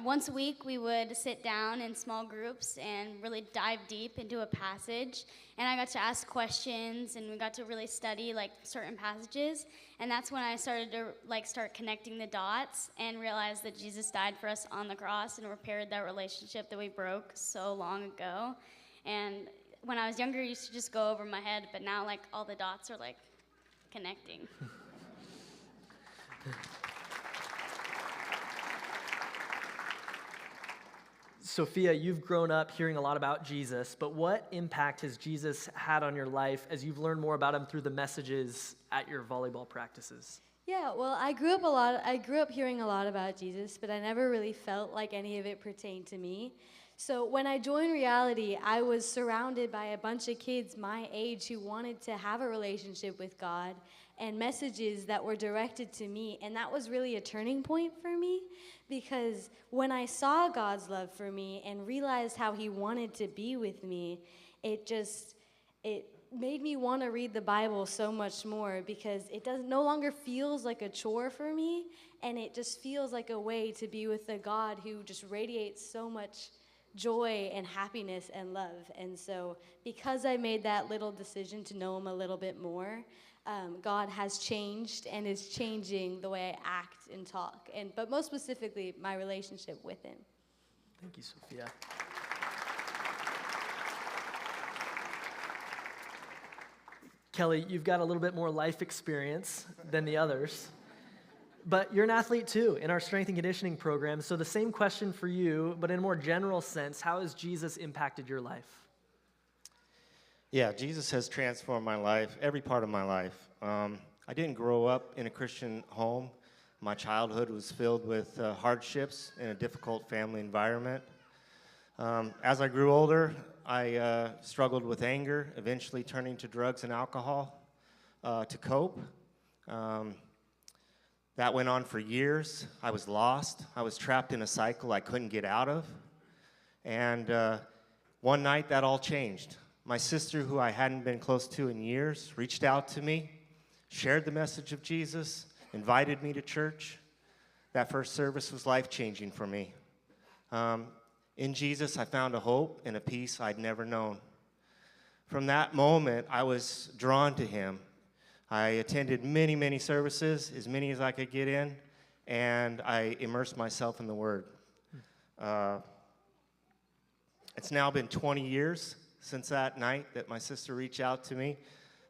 Once a week, we would sit down in small groups and really dive deep into a passage. And I got to ask questions, and we got to really study like certain passages. And that's when I started to start connecting the dots and realize that Jesus died for us on the cross and repaired that relationship that we broke so long ago. And when I was younger, it used to just go over my head, but now like all the dots are like connecting. Sophia, you've grown up hearing a lot about Jesus, but what impact has Jesus had on your life as you've learned more about him through the messages at your volleyball practices? Yeah, well, I grew up hearing a lot about Jesus, but I never really felt like any of it pertained to me. So when I joined Reality, I was surrounded by a bunch of kids my age who wanted to have a relationship with God and messages that were directed to me. And that was really a turning point for me, because when I saw God's love for me and realized how he wanted to be with me, it made me want to read the Bible so much more, because it no longer feels like a chore for me, and it just feels like a way to be with a God who just radiates so much joy and happiness and love. And so because I made that little decision to know him a little bit more, God has changed and is changing the way I act and talk, but most specifically, my relationship with him. Thank you, Sophia. Kelly, you've got a little bit more life experience than the others, but you're an athlete too in our strength and conditioning program. So the same question for you, but in a more general sense, how has Jesus impacted your life? Yeah, Jesus has transformed my life, every part of my life. I didn't grow up in a Christian home. My childhood was filled with hardships in a difficult family environment. As I grew older, I struggled with anger, eventually turning to drugs and alcohol to cope. That went on for years. I was lost. I was trapped in a cycle I couldn't get out of. And one night, that all changed. My sister, who I hadn't been close to in years, reached out to me, shared the message of Jesus, invited me to church. That first service was life-changing for me. In Jesus, I found a hope and a peace I'd never known. From that moment, I was drawn to him. I attended many, many services, as many as I could get in, and I immersed myself in the Word. It's now been 20 years since that night that my sister reached out to me.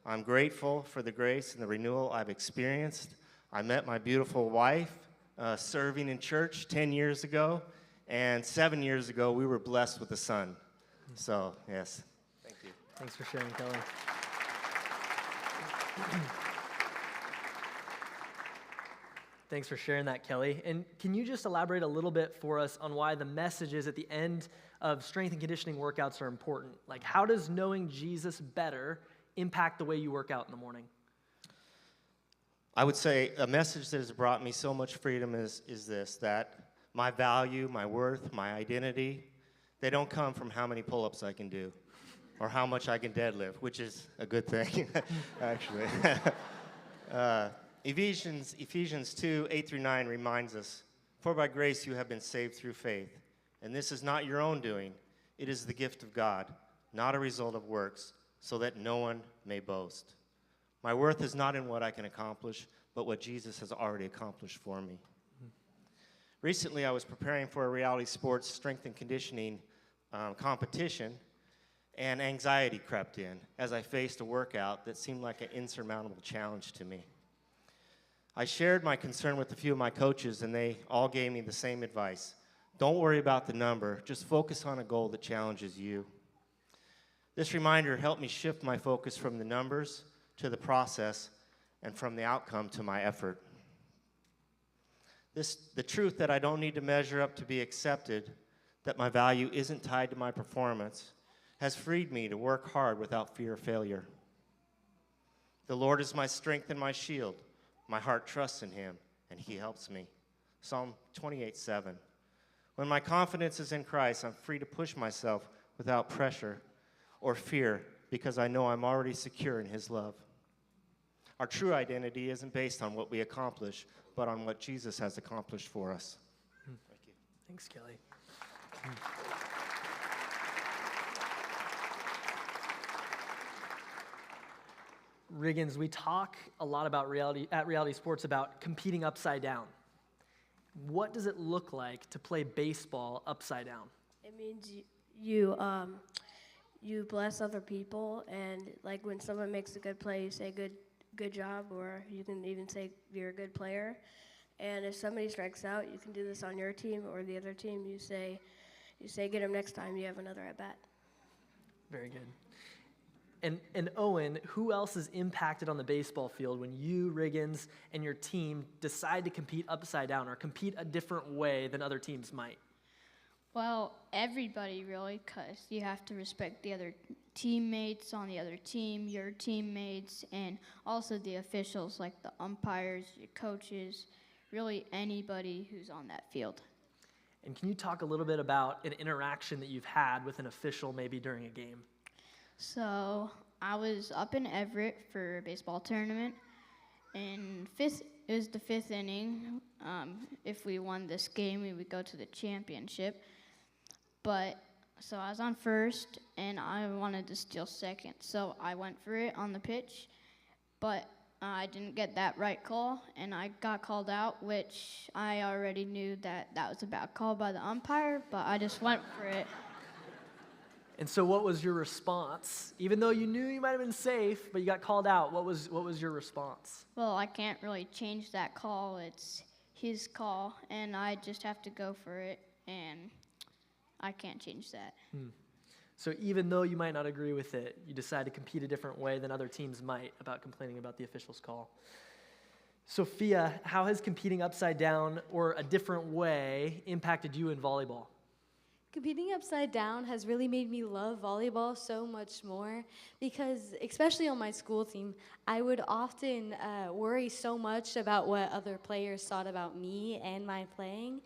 I'm grateful for the grace and the renewal I've experienced. I met my beautiful wife serving in church 10 years ago, and 7 years ago, we were blessed with a son. So, yes, thank you. Thanks for sharing, Kelly. Thanks for sharing that, Kelly. And can you just elaborate a little bit for us on why the messages at the end of strength and conditioning workouts are important? Like, how does knowing Jesus better impact the way you work out in the morning? I would say a message that has brought me so much freedom is this, that my value, my worth, my identity, they don't come from how many pull-ups I can do. or how much I can deadlift, which is a good thing, actually. Ephesians 2, 8 through 9 reminds us, "For by grace you have been saved through faith, and this is not your own doing. It is the gift of God, not a result of works, so that no one may boast. My worth is not in what I can accomplish, but what Jesus has already accomplished for me." Recently, I was preparing for a reality sports strength and conditioning competition, and anxiety crept in as I faced a workout that seemed like an insurmountable challenge to me. I shared my concern with a few of my coaches, and they all gave me the same advice. Don't worry about the number, just focus on a goal that challenges you. This reminder helped me shift my focus from the numbers to the process and from the outcome to my effort. The truth that I don't need to measure up to be accepted, that my value isn't tied to my performance, has freed me to work hard without fear of failure. The Lord is my strength and my shield. My heart trusts in him, and he helps me. Psalm 28:7. When my confidence is in Christ, I'm free to push myself without pressure or fear because I know I'm already secure in his love. Our true identity isn't based on what we accomplish, but on what Jesus has accomplished for us. Thank you. Thanks, Kelly. Riggins, we talk a lot about reality sports about competing upside down. What does it look like to play baseball upside down? It means you bless other people, and like when someone makes a good play, you say good job, or you can even say you're a good player. And if somebody strikes out, you can do this on your team or the other team. You say get him next time. You have another at bat. Very good. And Owen, who else is impacted on the baseball field when you, Riggins, and your team decide to compete upside down or compete a different way than other teams might? Well, everybody really, because you have to respect the other teammates on the other team, your teammates, and also the officials like the umpires, your coaches, really anybody who's on that field. And can you talk a little bit about an interaction that you've had with an official maybe during a game? So I was up in Everett for a baseball tournament, and it was the fifth inning. If we won this game, we would go to the championship. But so I was on first, and I wanted to steal second, so I went for it on the pitch, but I didn't get that right call, and I got called out, which I already knew that was a bad call by the umpire, but I just went for it. And so what was your response? Even though you knew you might have been safe, but you got called out, what was your response? Well, I can't really change that call. It's his call, and I just have to go for it, and I can't change that. So even though you might not agree with it, you decide to compete a different way than other teams might about complaining about the official's call. Sophia, how has competing upside down or a different way impacted you in volleyball? Competing upside down has really made me love volleyball so much more because, especially on my school team, I would often worry so much about what other players thought about me and my playing.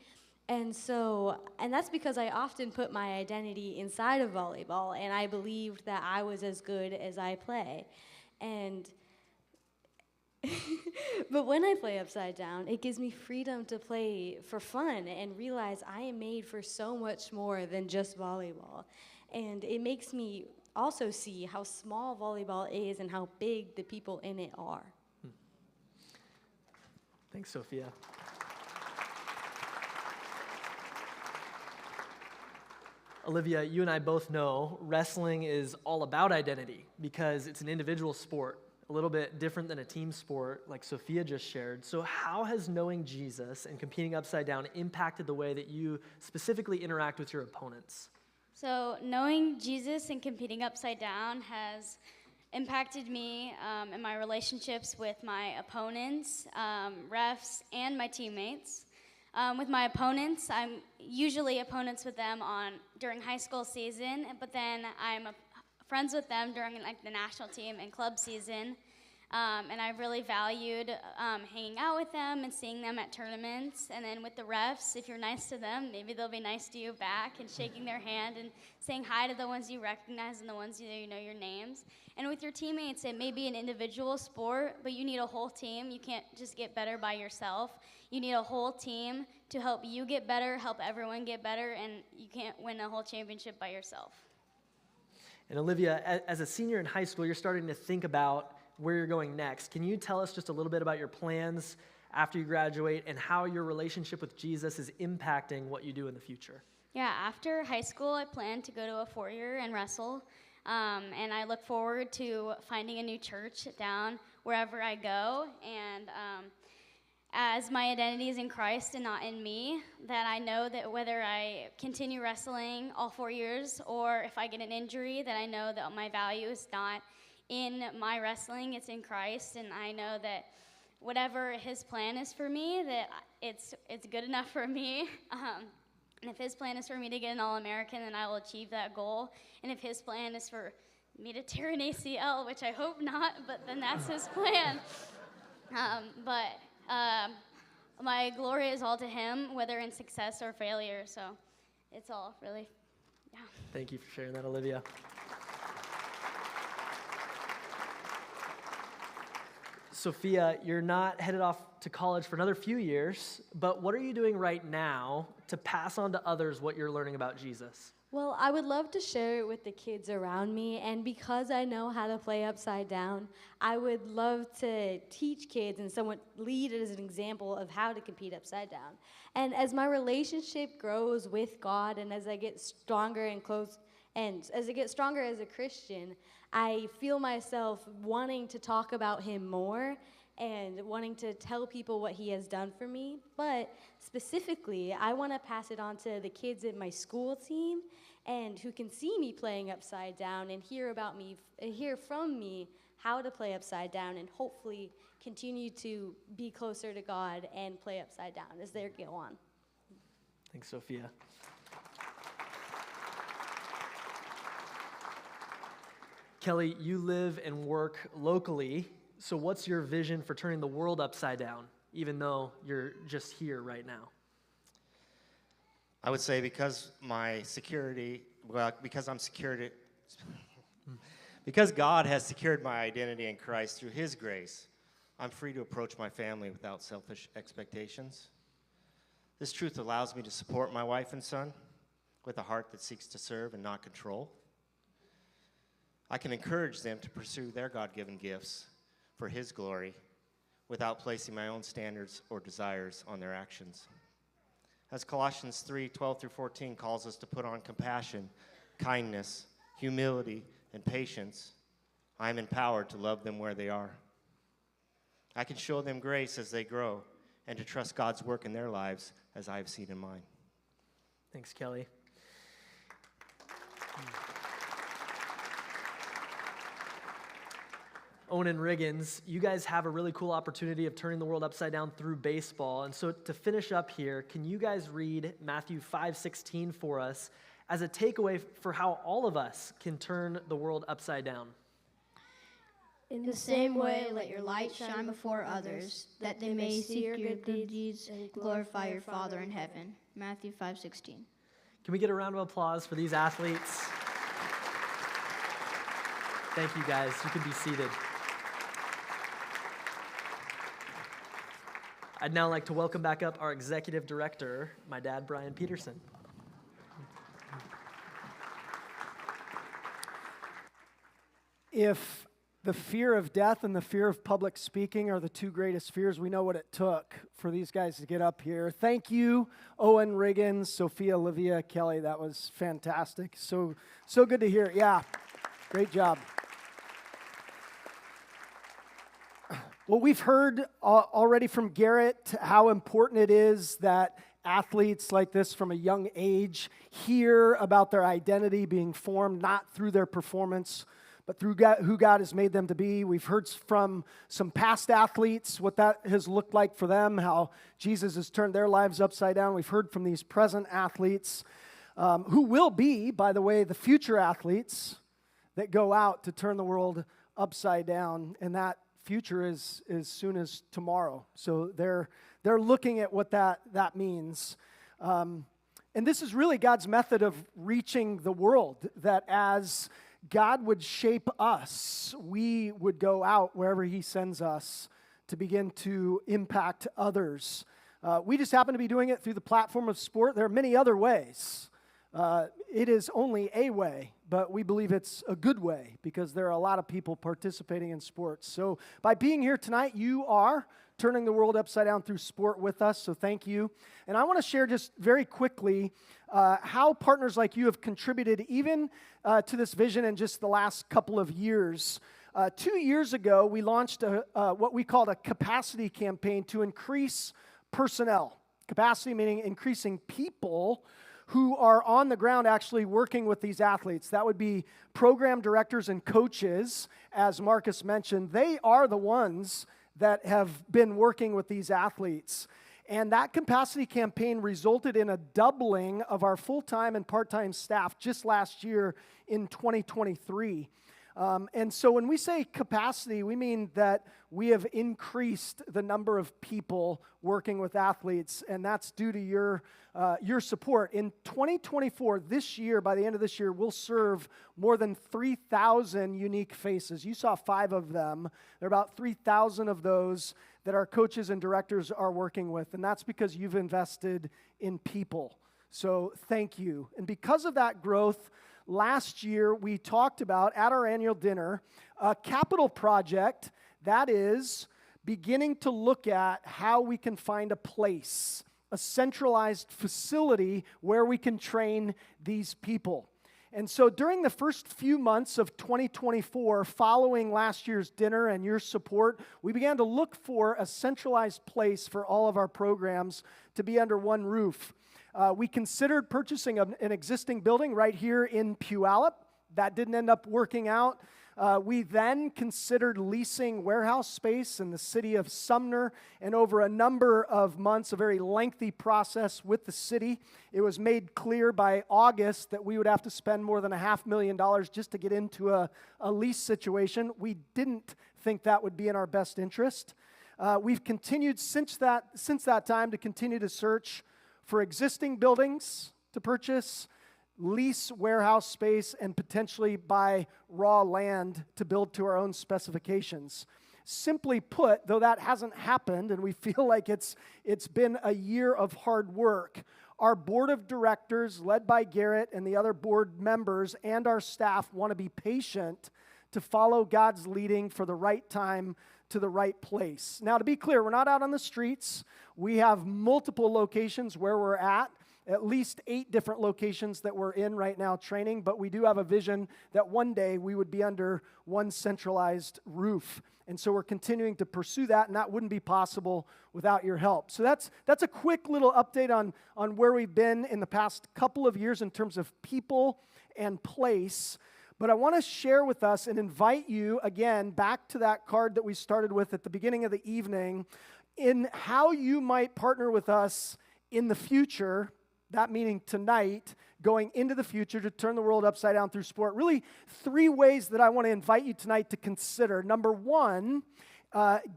And that's because I often put my identity inside of volleyball, and I believed that I was as good as I play. But when I play upside down, it gives me freedom to play for fun and realize I am made for so much more than just volleyball. And it makes me also see how small volleyball is and how big the people in it are. Thanks, Sophia. Olivia, you and I both know wrestling is all about identity because it's an individual sport, a little bit different than a team sport like Sophia just shared. So how has knowing Jesus and competing upside down impacted the way that you specifically interact with your opponents? So knowing Jesus and competing upside down has impacted me in my relationships with my opponents, refs, and my teammates. With my opponents, I'm usually opponents with them during high school season, but then I'm friends with them during like the national team and club season. And I really valued hanging out with them and seeing them at tournaments. And then with the refs, if you're nice to them, maybe they'll be nice to you back, and shaking their hand and saying hi to the ones you recognize and the ones you know your names. And with your teammates, it may be an individual sport, but you need a whole team. You can't just get better by yourself. You need a whole team to help you get better, help everyone get better, and you can't win a whole championship by yourself. And Olivia, as a senior in high school, you're starting to think about where you're going next. Can you tell us just a little bit about your plans after you graduate and how your relationship with Jesus is impacting what you do in the future? Yeah, after high school, I plan to go to a 4-year and wrestle. And I look forward to finding a new church down wherever I go. And as my identity is in Christ and not in me, that I know that whether I continue wrestling all 4 years or if I get an injury, that I know that my value is not in my wrestling, it's in Christ. And I know that whatever his plan is for me, that it's good enough for me. And if his plan is for me to get an All-American, then I will achieve that goal. And if his plan is for me to tear an ACL, which I hope not, but then that's his plan. My glory is all to him, whether in success or failure. So it's all really, yeah. Thank you for sharing that, Olivia. Sophia, you're not headed off to college for another few years, but what are you doing right now to pass on to others what you're learning about Jesus? Well, I would love to share it with the kids around me, and because I know how to play upside down, I would love to teach kids and somewhat lead as an example of how to compete upside down. And as my relationship grows with God, and as I get stronger and close, and as I get stronger as a Christian, I feel myself wanting to talk about him more and wanting to tell people what he has done for me. But specifically, I want to pass it on to the kids in my school team and who can see me playing upside down and hear from me how to play upside down, and hopefully continue to be closer to God and play upside down as they go on. Thanks, Sophia. Kelly, you live and work locally, so what's your vision for turning the world upside down, even though you're just here right now? I would say because I'm security, because God has secured my identity in Christ through his grace, I'm free to approach my family without selfish expectations. This truth allows me to support my wife and son with a heart that seeks to serve and not control. I can encourage them to pursue their God-given gifts for his glory without placing my own standards or desires on their actions. As Colossians 3:12-14 calls us to put on compassion, kindness, humility, and patience, I am empowered to love them where they are. I can show them grace as they grow and to trust God's work in their lives as I have seen in mine. Thanks, Kelly. Owen and Riggins, you guys have a really cool opportunity of turning the world upside down through baseball. And so to finish up here, can you guys read Matthew 5:16 for us as a takeaway for how all of us can turn the world upside down? In the same way, let your light shine before others, that they may see your good deeds and glorify your Father in heaven. Matthew 5:16. Can we get a round of applause for these athletes? Thank you, guys. You can be seated. I'd now like to welcome back up our executive director, my dad, Brian Peterson. If the fear of death and the fear of public speaking are the two greatest fears, we know what it took for these guys to get up here. Thank you, Owen, Riggins, Sophia, Olivia, Kelly. That was fantastic. So good to hear. Yeah, great job. Well, we've heard already from Garrett how important it is that athletes like this from a young age hear about their identity being formed not through their performance, but through who God has made them to be. We've heard from some past athletes what that has looked like for them, how Jesus has turned their lives upside down. We've heard from these present athletes who will be, by the way, the future athletes that go out to turn the world upside down. And that future is as soon as tomorrow. So they're looking at what that means. And this is really God's method of reaching the world, that as God would shape us, we would go out wherever he sends us to begin to impact others. We just happen to be doing it through the platform of sport. There are many other ways. It is only a way, but we believe it's a good way because there are a lot of people participating in sports. So by being here tonight, you are turning the world upside down through sport with us, so thank you. And I want to share just very quickly how partners like you have contributed even to this vision in just the last couple of years. 2 years ago, we launched what we called a capacity campaign to increase personnel. Capacity meaning increasing people who are on the ground actually working with these athletes. That would be program directors and coaches, as Marcus mentioned. They are the ones that have been working with these athletes. And that capacity campaign resulted in a doubling of our full-time and part-time staff just last year in 2023. And so when we say capacity, we mean that we have increased the number of people working with athletes, and that's due to your support. In 2024, this year, by the end of this year, we'll serve more than 3,000 unique faces. You saw 5 of them. There are about 3,000 of those that our coaches and directors are working with, and that's because you've invested in people. So thank you. And because of that growth, last year, we talked about, at our annual dinner, a capital project that is beginning to look at how we can find a place, a centralized facility where we can train these people. And so during the first few months of 2024, following last year's dinner and your support, we began to look for a centralized place for all of our programs to be under one roof. We considered purchasing an existing building right here in Puyallup. That didn't end up working out. We then considered leasing warehouse space in the city of Sumner, and over a number of months, a very lengthy process with the city, it was made clear by August that we would have to spend more than $500,000 just to get into a lease situation. We didn't think that would be in our best interest. We've continued since that time to continue to search for existing buildings to purchase, lease warehouse space, and potentially buy raw land to build to our own specifications. Simply put, though that hasn't happened, and we feel like it's been a year of hard work, our board of directors, led by Garrett and the other board members, and our staff want to be patient to follow God's leading for the right time to the right place. Now, to be clear, we're not out on the streets. We have multiple locations where we're at least 8 different locations that we're in right now training, but we do have a vision that one day we would be under one centralized roof. And so we're continuing to pursue that, and that wouldn't be possible without your help. So that's a quick little update on where we've been in the past couple of years in terms of people and place. But I want to share with us and invite you, again, back to that card that we started with at the beginning of the evening, in how you might partner with us in the future, that meaning tonight, going into the future to turn the world upside down through sport. Really, 3 ways that I want to invite you tonight to consider. Number 1,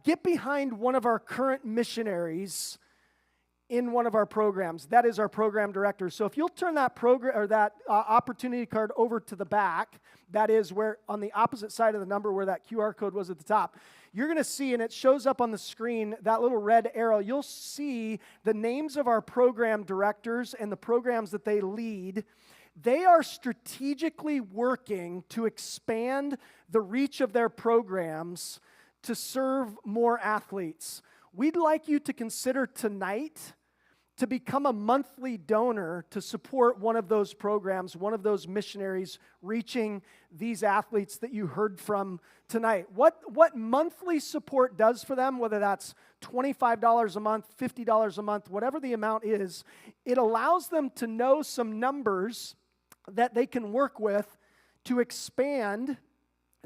get behind one of our current missionaries in one of our programs. That is our program director. So if you'll turn that program or that opportunity card over to the back, that is where on the opposite side of the number where that QR code was at the top, you're going to see, and it shows up on the screen, that little red arrow. You'll see the names of our program directors and the programs that they lead. They are strategically working to expand the reach of their programs to serve more athletes. We'd like you to consider tonight to become a monthly donor to support one of those programs, one of those missionaries reaching these athletes that you heard from tonight. What monthly support does for them, whether that's $25 a month, $50 a month, whatever the amount is, it allows them to know some numbers that they can work with to expand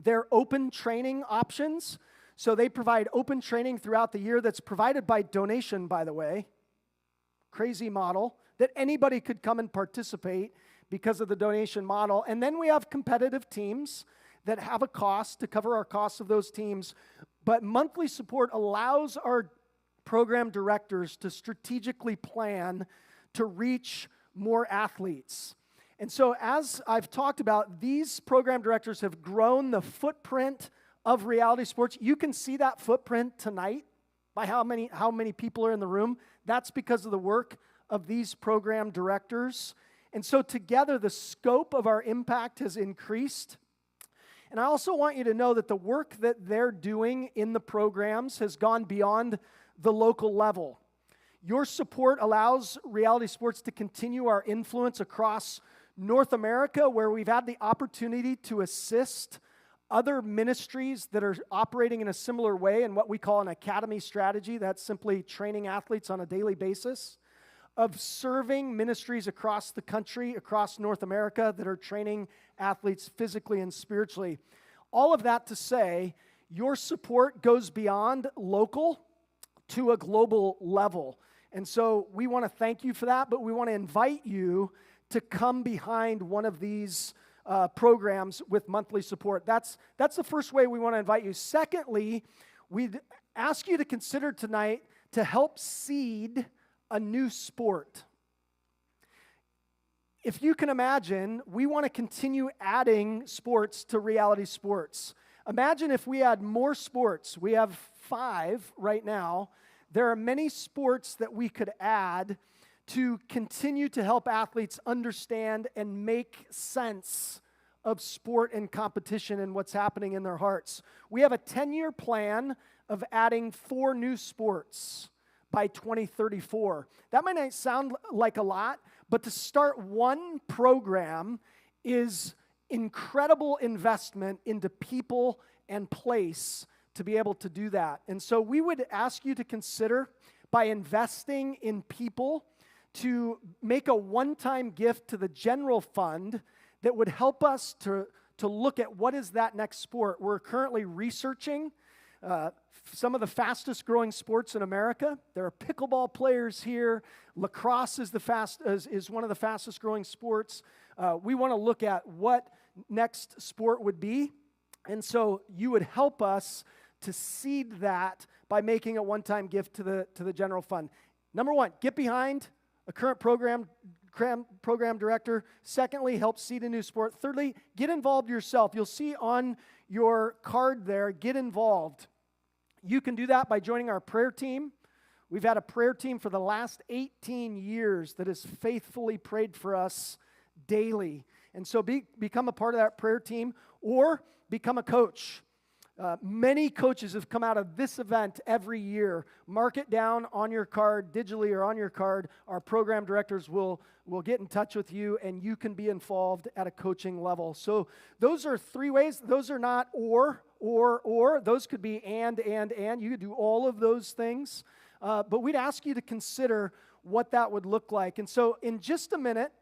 their open training options. So they provide open training throughout the year that's provided by donation, by the way. Crazy model that anybody could come and participate because of the donation model. And then we have competitive teams that have a cost to cover our costs of those teams. But monthly support allows our program directors to strategically plan to reach more athletes. And so, as I've talked about, these program directors have grown the footprint of Reality Sports. You can see that footprint tonight by how many people are in the room. That's because of the work of these program directors. And so together, the scope of our impact has increased. And I also want you to know that the work that they're doing in the programs has gone beyond the local level. Your support allows Reality Sports to continue our influence across North America, where we've had the opportunity to assist other ministries that are operating in a similar way in what we call an academy strategy. That's simply training athletes on a daily basis, of serving ministries across the country, across North America, that are training athletes physically and spiritually. All of that to say, your support goes beyond local to a global level. And so we want to thank you for that, but we want to invite you to come behind one of these programs with monthly support. That's the first way we want to invite you. Secondly, we'd ask you to consider tonight to help seed a new sport. If you can imagine, we want to continue adding sports to Reality Sports. Imagine if we had more sports. We have 5 right now. There are many sports that we could add to continue to help athletes understand and make sense of sport and competition and what's happening in their hearts. We have a 10-year plan of adding 4 new sports by 2034. That might not sound like a lot, but to start one program is incredible investment into people and place to be able to do that. And so we would ask you to consider, by investing in people, to make a one-time gift to the general fund that would help us to look at what is that next sport. We're currently researching some of the fastest growing sports in America. There are pickleball players here. Lacrosse is one of the fastest growing sports. We want to look at what next sport would be. And so you would help us to seed that by making a one-time gift to the general fund. Number 1, get behind a current program director. Secondly, help seed a new sport. Thirdly, get involved yourself. You'll see on your card there, get involved. You can do that by joining our prayer team. We've had a prayer team for the last 18 years that has faithfully prayed for us daily. And so become a part of that prayer team, or become a coach. Many coaches have come out of this event every year. Mark it down on your card, digitally or on your card. Our program directors will get in touch with you, and you can be involved at a coaching level. So those are 3 ways. Those are not or. Those could be and. You could do all of those things. But we'd ask you to consider what that would look like. And so in just a minute,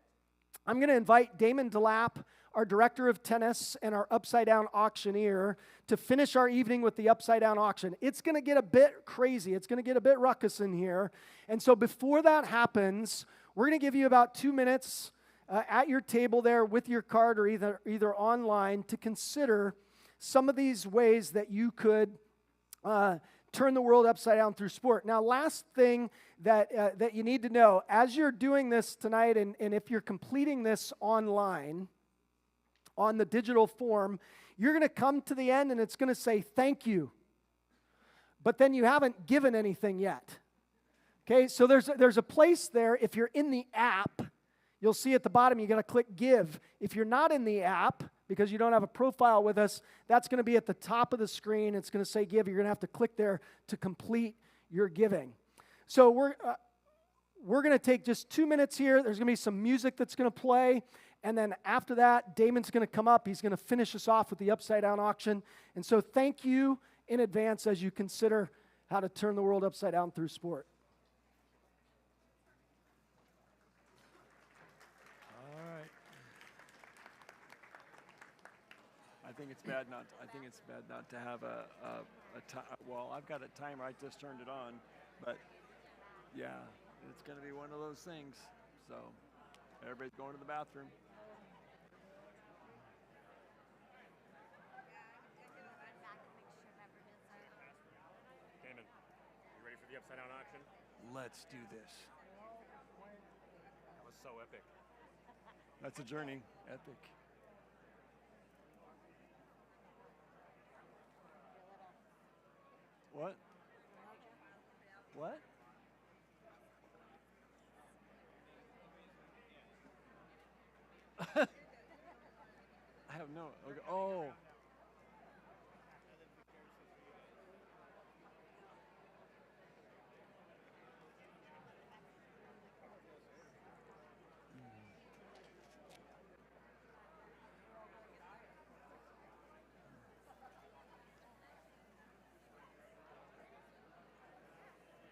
I'm going to invite Damon DeLapp, our director of tennis and our Upside Down auctioneer, to finish our evening with the Upside Down auction. It's going to get a bit crazy. It's going to get a bit ruckus in here. And so before that happens, we're going to give you about 2 minutes at your table there with your card, or either online, to consider some of these ways that you could turn the world upside down through sport. Now, last thing that you need to know, as you're doing this tonight, and if you're completing this online, on the digital form, you're going to come to the end and it's going to say thank you. But then you haven't given anything yet. Okay, so there's a place there. If you're in the app, you'll see at the bottom you're going to click give. If you're not in the app, because you don't have a profile with us, that's going to be at the top of the screen. It's going to say give. You're going to have to click there to complete your giving. So we're going to take just 2 minutes here. There's going to be some music that's going to play. And then after that, Damon's going to come up. He's going to finish us off with the Upside Down auction. And so thank you in advance as you consider how to turn the world upside down through sport. All right. I think it's bad not to have a time. Well, I've got a timer. I just turned it on, but yeah, it's going to be one of those things. So everybody's going to the bathroom. the upside down auction? Let's do this. That was so epic. That's a journey. Epic. What? What? I have no. Okay. Oh.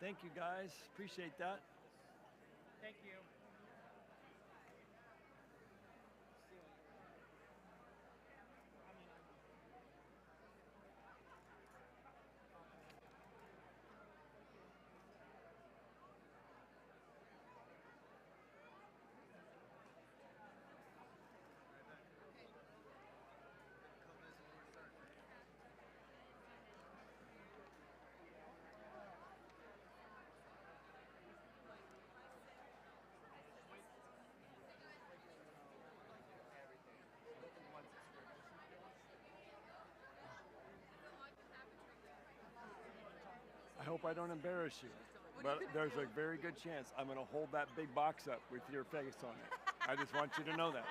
Thank you, guys. Appreciate that. Thank you. I hope I don't embarrass you, but there's a very good chance I'm going to hold that big box up with your face on it. I just want you to know that.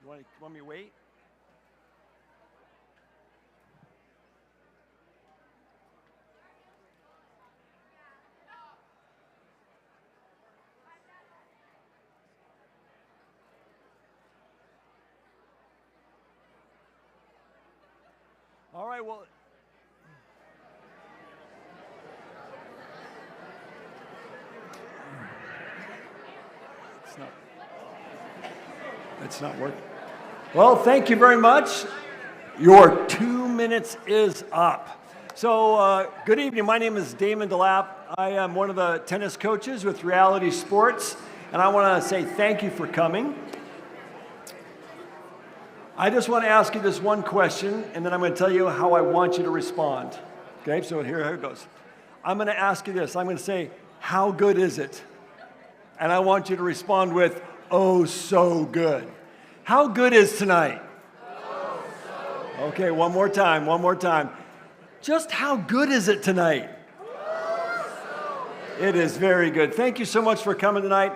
You want me to wait? All right, well. It's not working. Well, thank you very much. Your 2 minutes is up. So, good evening. My name is Damon DeLapp. I am one of the tennis coaches with Reality Sports, and I want to say thank you for coming. I just want to ask you this one question, and then I'm going to tell you how I want you to respond. Okay, so here it goes. I'm going to ask you this. I'm going to say, how good is it? And I want you to respond with, oh, so good. How good is tonight? Oh, so good. Okay, one more time. Just how good is it tonight? Oh, so good. It is very good. Thank you so much for coming tonight.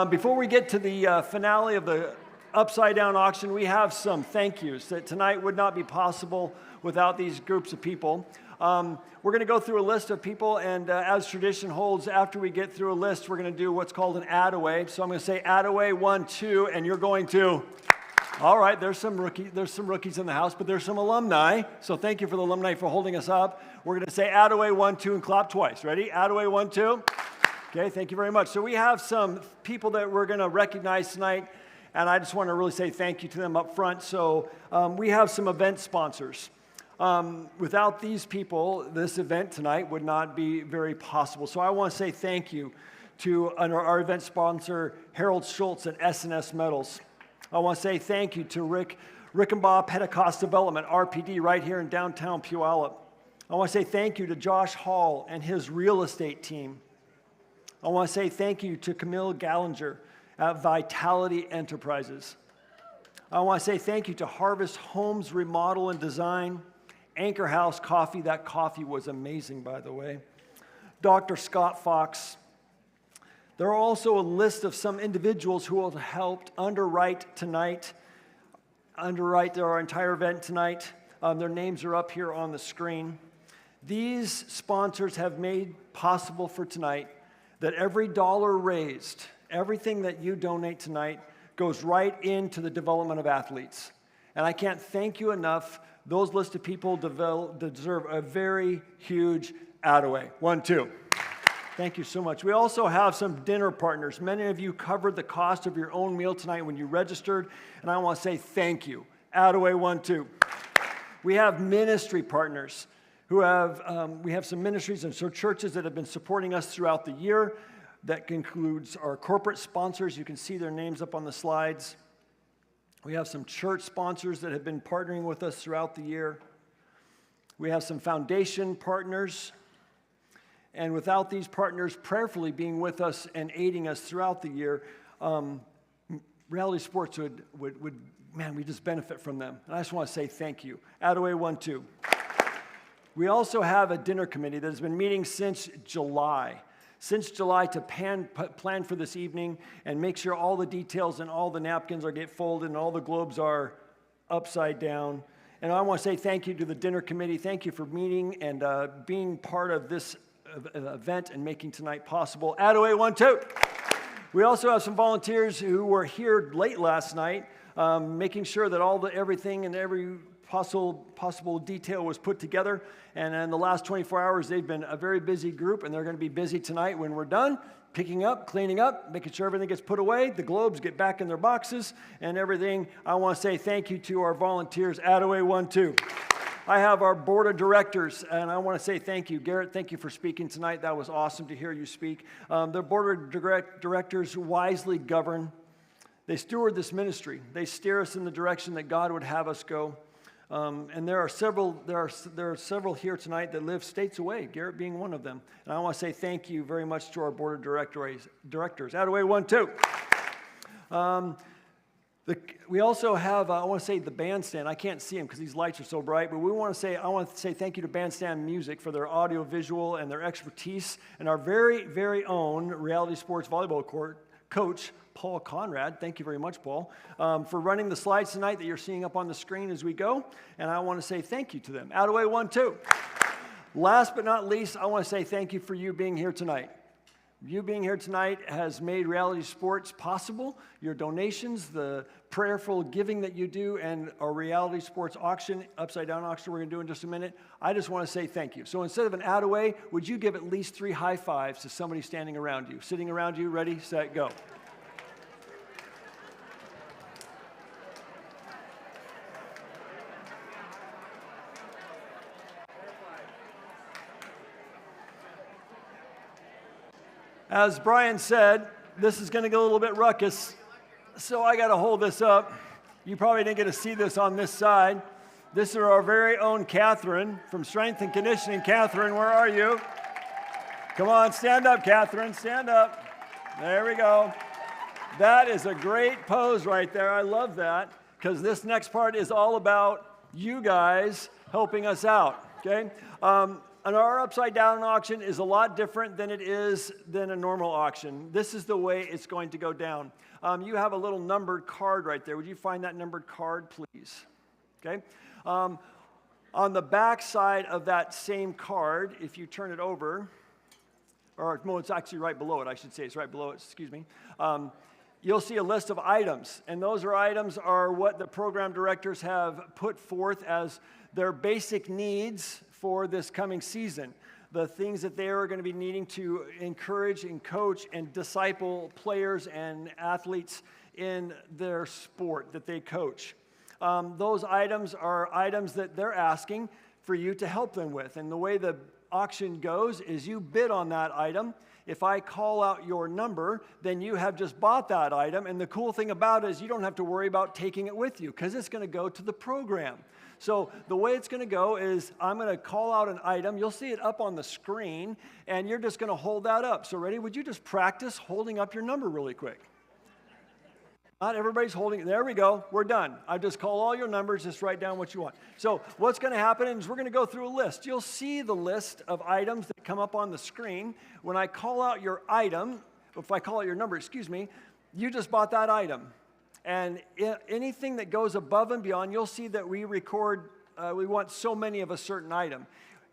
Before we get to the finale of the Upside Down auction, we have some thank yous that tonight would not be possible without these groups of people. We're going to go through a list of people, and as tradition holds, after we get through a list, we're going to do what's called an add-away. So I'm going to say add-away 1, 2, and you're going to. All right, there's some rookies in the house, but there's some alumni. So thank you for the alumni for holding us up. We're going to say add-away 1, 2, and clap twice. Ready? Add-away 1, 2. Okay, thank you very much. So we have some people that we're going to recognize tonight. And I just want to really say thank you to them up front. So we have some event sponsors. Without these people, this event tonight would not be very possible. So I want to say thank you to our event sponsor, Harold Schultz at S&S Metals. I want to say thank you to Rick and Bob Pentecost Development, RPD, right here in downtown Puyallup. I want to say thank you to Josh Hall and his real estate team. I want to say thank you to Camille Gallinger at Vitality Enterprises. I want to say thank you to Harvest Homes Remodel and Design, Anchor House Coffee. That coffee was amazing, by the way. Dr. Scott Fox. There are also a list of some individuals who have helped underwrite our entire event tonight. Their names are up here on the screen. These sponsors have made possible for tonight that every dollar raised, everything that you donate tonight goes right into the development of athletes. And I can't thank you enough. Those list of people deserve a very huge add-away. 1, 2. Thank you so much. We also have some dinner partners. Many of you covered the cost of your own meal tonight when you registered, and I want to say thank you. Add-away 1, 2. We have ministry partners who we have some ministries and so churches that have been supporting us throughout the year. That concludes our corporate sponsors. You can see their names up on the slides. We have some church sponsors that have been partnering with us throughout the year. We have some foundation partners. And without these partners prayerfully being with us and aiding us throughout the year, Reality Sports would, man, we just benefit from them. And I just want to say thank you. Attaway 1-2. We also have a dinner committee that has been meeting since July. To plan for this evening and make sure all the details and all the napkins get folded and all the globes are upside down. And I want to say thank you to the dinner committee. Thank you for meeting and being part of this event and making tonight possible. Attaway 1-2. We also have some volunteers who were here late last night, making sure that everything and every possible detail was put together. And in the last 24 hours, they've been a very busy group, and they're going to be busy tonight when we're done, picking up, cleaning up, making sure everything gets put away, the globes get back in their boxes, and everything. I want to say thank you to our volunteers, Attaway 1-2. I have our board of directors, and I want to say thank you. Garrett, thank you for speaking tonight. That was awesome to hear you speak. The board of directors wisely govern. They steward this ministry. They steer us in the direction that God would have us go. And there are several here tonight that live states away, Garrett being one of them. And I want to say thank you very much to our board of directors. Attaway 1-2. We also have, I want to say the bandstand. I can't see them because these lights are so bright, but I want to say thank you to Bandstand Music for their audio visual and their expertise, and our very, very own Reality Sports volleyball coach, Paul Conrad. Thank you very much, Paul, for running the slides tonight that you're seeing up on the screen as we go, and I want to say thank you to them. Attaway 1-2. Last but not least, I want to say thank you for you being here tonight. You being here tonight has made Reality Sports possible. Your donations, the prayerful giving that you do, and our Reality Sports auction, upside down auction we're going to do in just a minute. I just want to say thank you. So instead of an Attaway, would you give at least 3 high fives to somebody standing around you, sitting around you, ready, set, go. As Brian said, this is going to get a little bit ruckus, so I got to hold this up. You probably didn't get to see this on this side. This is our very own Catherine from Strength and Conditioning. Catherine, where are you? Come on, stand up, Catherine, stand up. There we go. That is a great pose right there. I love that, because this next part is all about you guys helping us out, okay? And our upside down auction is a lot different than a normal auction. This is the way it's going to go down. You have a little numbered card right there. Would you find that numbered card, please? Okay. On the back side of that same card, if you turn it over, or no, it's actually right below it, I should say. It's right below it, excuse me. You'll see a list of items, and those items are what the program directors have put forth as their basic needs for this coming season, the things that they are going to be needing to encourage and coach and disciple players and athletes in their sport that they coach. Those items are items that they're asking for you to help them with. And the way the auction goes is you bid on that item. If I call out your number, then you have just bought that item. And the cool thing about it is you don't have to worry about taking it with you, because it's going to go to the program. So the way it's going to go is I'm going to call out an item. You'll see it up on the screen, and you're just going to hold that up. So ready? Would you just practice holding up your number really quick? Not everybody's holding it. There we go. We're done. I just call all your numbers. Just write down what you want. So what's going to happen is we're going to go through a list. You'll see the list of items that come up on the screen. When I call out your item, if I call out your number, excuse me, you just bought that item. And anything that goes above and beyond, you'll see that we record, we want so many of a certain item.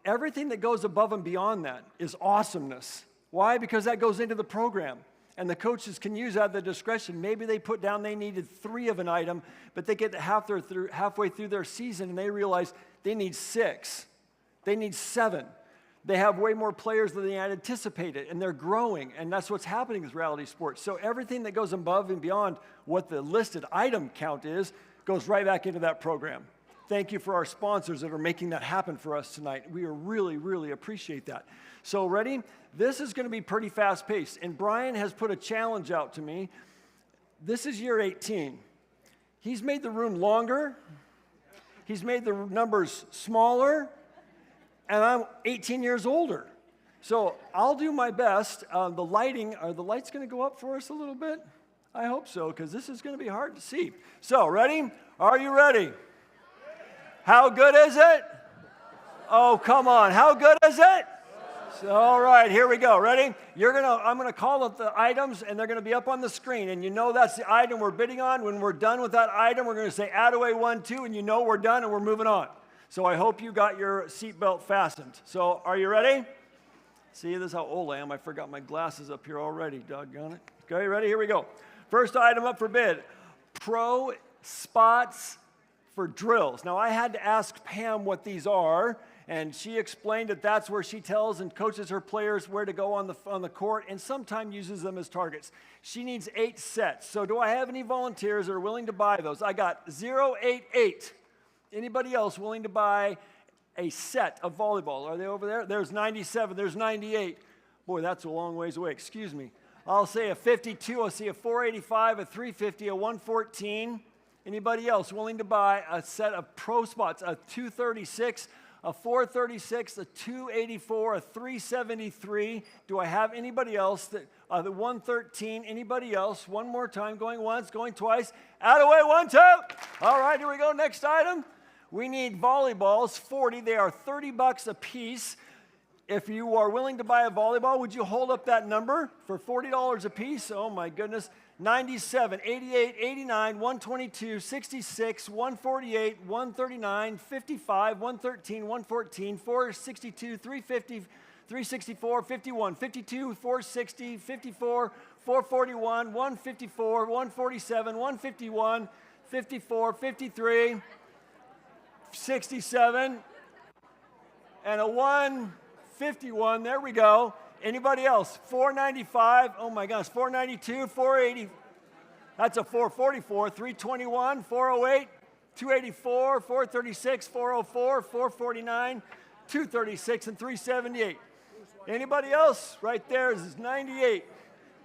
Everything that goes above and beyond that is awesomeness. Why? Because that goes into the program. And the coaches can use that at their discretion. Maybe they put down they needed 3 of an item, but they get halfway through their season and they realize they need 6. They need 7. They have way more players than they had anticipated, and they're growing, and that's what's happening with Reality Sports. So everything that goes above and beyond what the listed item count is goes right back into that program. Thank you for our sponsors that are making that happen for us tonight. We really, really appreciate that. So ready? This is going to be pretty fast-paced, and Brian has put a challenge out to me. This is year 18. He's made the room longer. He's made the numbers smaller. And I'm 18 years older. So I'll do my best. The lighting, are the lights going to go up for us a little bit? I hope so, because this is going to be hard to see. So, ready? Are you ready? How good is it? Oh, come on. How good is it? So, all right, here we go. Ready? I'm going to call up the items, and they're going to be up on the screen. And you know that's the item we're bidding on. When we're done with that item, we're going to say Attaway 1, 2, and you know we're done and we're moving on. So I hope you got your seatbelt fastened. So are you ready? See, this is how old I am. I forgot my glasses up here already. Doggone it. Okay, ready? Here we go. First item up for bid, Pro Spots for Drills. Now, I had to ask Pam what these are, and she explained that that's where she tells and coaches her players where to go on the court and sometimes uses them as targets. She needs 8 sets. So do I have any volunteers that are willing to buy those? I got 088. Anybody else willing to buy a set of volleyball? Are they over there? There's 97. There's 98. Boy, that's a long ways away. Excuse me. I'll say a 52. I'll see a 485, a 350, a 114. Anybody else willing to buy a set of Pro Spots? A 236, a 436, a 284, a 373. Do I have anybody else? The 113. Anybody else? One more time. Going once, going twice. Attaway 1, 2. All right, here we go. Next item. We need volleyballs, 40. They are $30 a piece. If you are willing to buy a volleyball, would you hold up that number for $40 a piece? Oh my goodness. 97, 88, 89, 122, 66, 148, 139, 55, 113, 114, 462, 350, 364, 51, 52, 460, 54, 441, 154, 147, 151, 54, 53, 67, and a 151. There we go. Anybody else? 495. Oh my gosh. 492, 480. That's a 444. 321, 408, 284, 436, 404, 449, 236, and 378. Anybody else? Right there is 98.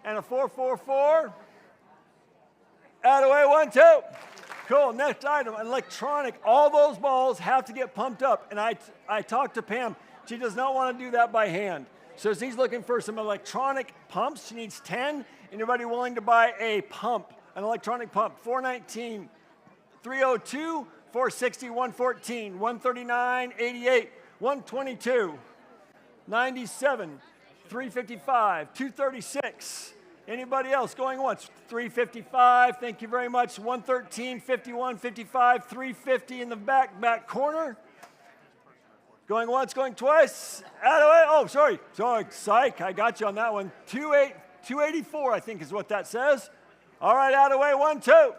And a 444. Attaway 1, 2. Cool. Next item, electronic. All those balls have to get pumped up. And I talked to Pam. She does not want to do that by hand. So she's looking for some electronic pumps. She needs 10. Anybody willing to buy a pump, an electronic pump? 419, 302, 460, 114, 139, 88, 122, 97, 355, 236. Anybody else going once? 355, thank you very much. 113, 51, 55, 350 in the back corner. Going once, going twice. Attaway. Oh, sorry. Psych. I got you on that one. 284, I think is what that says. All right, Attaway 1, 2.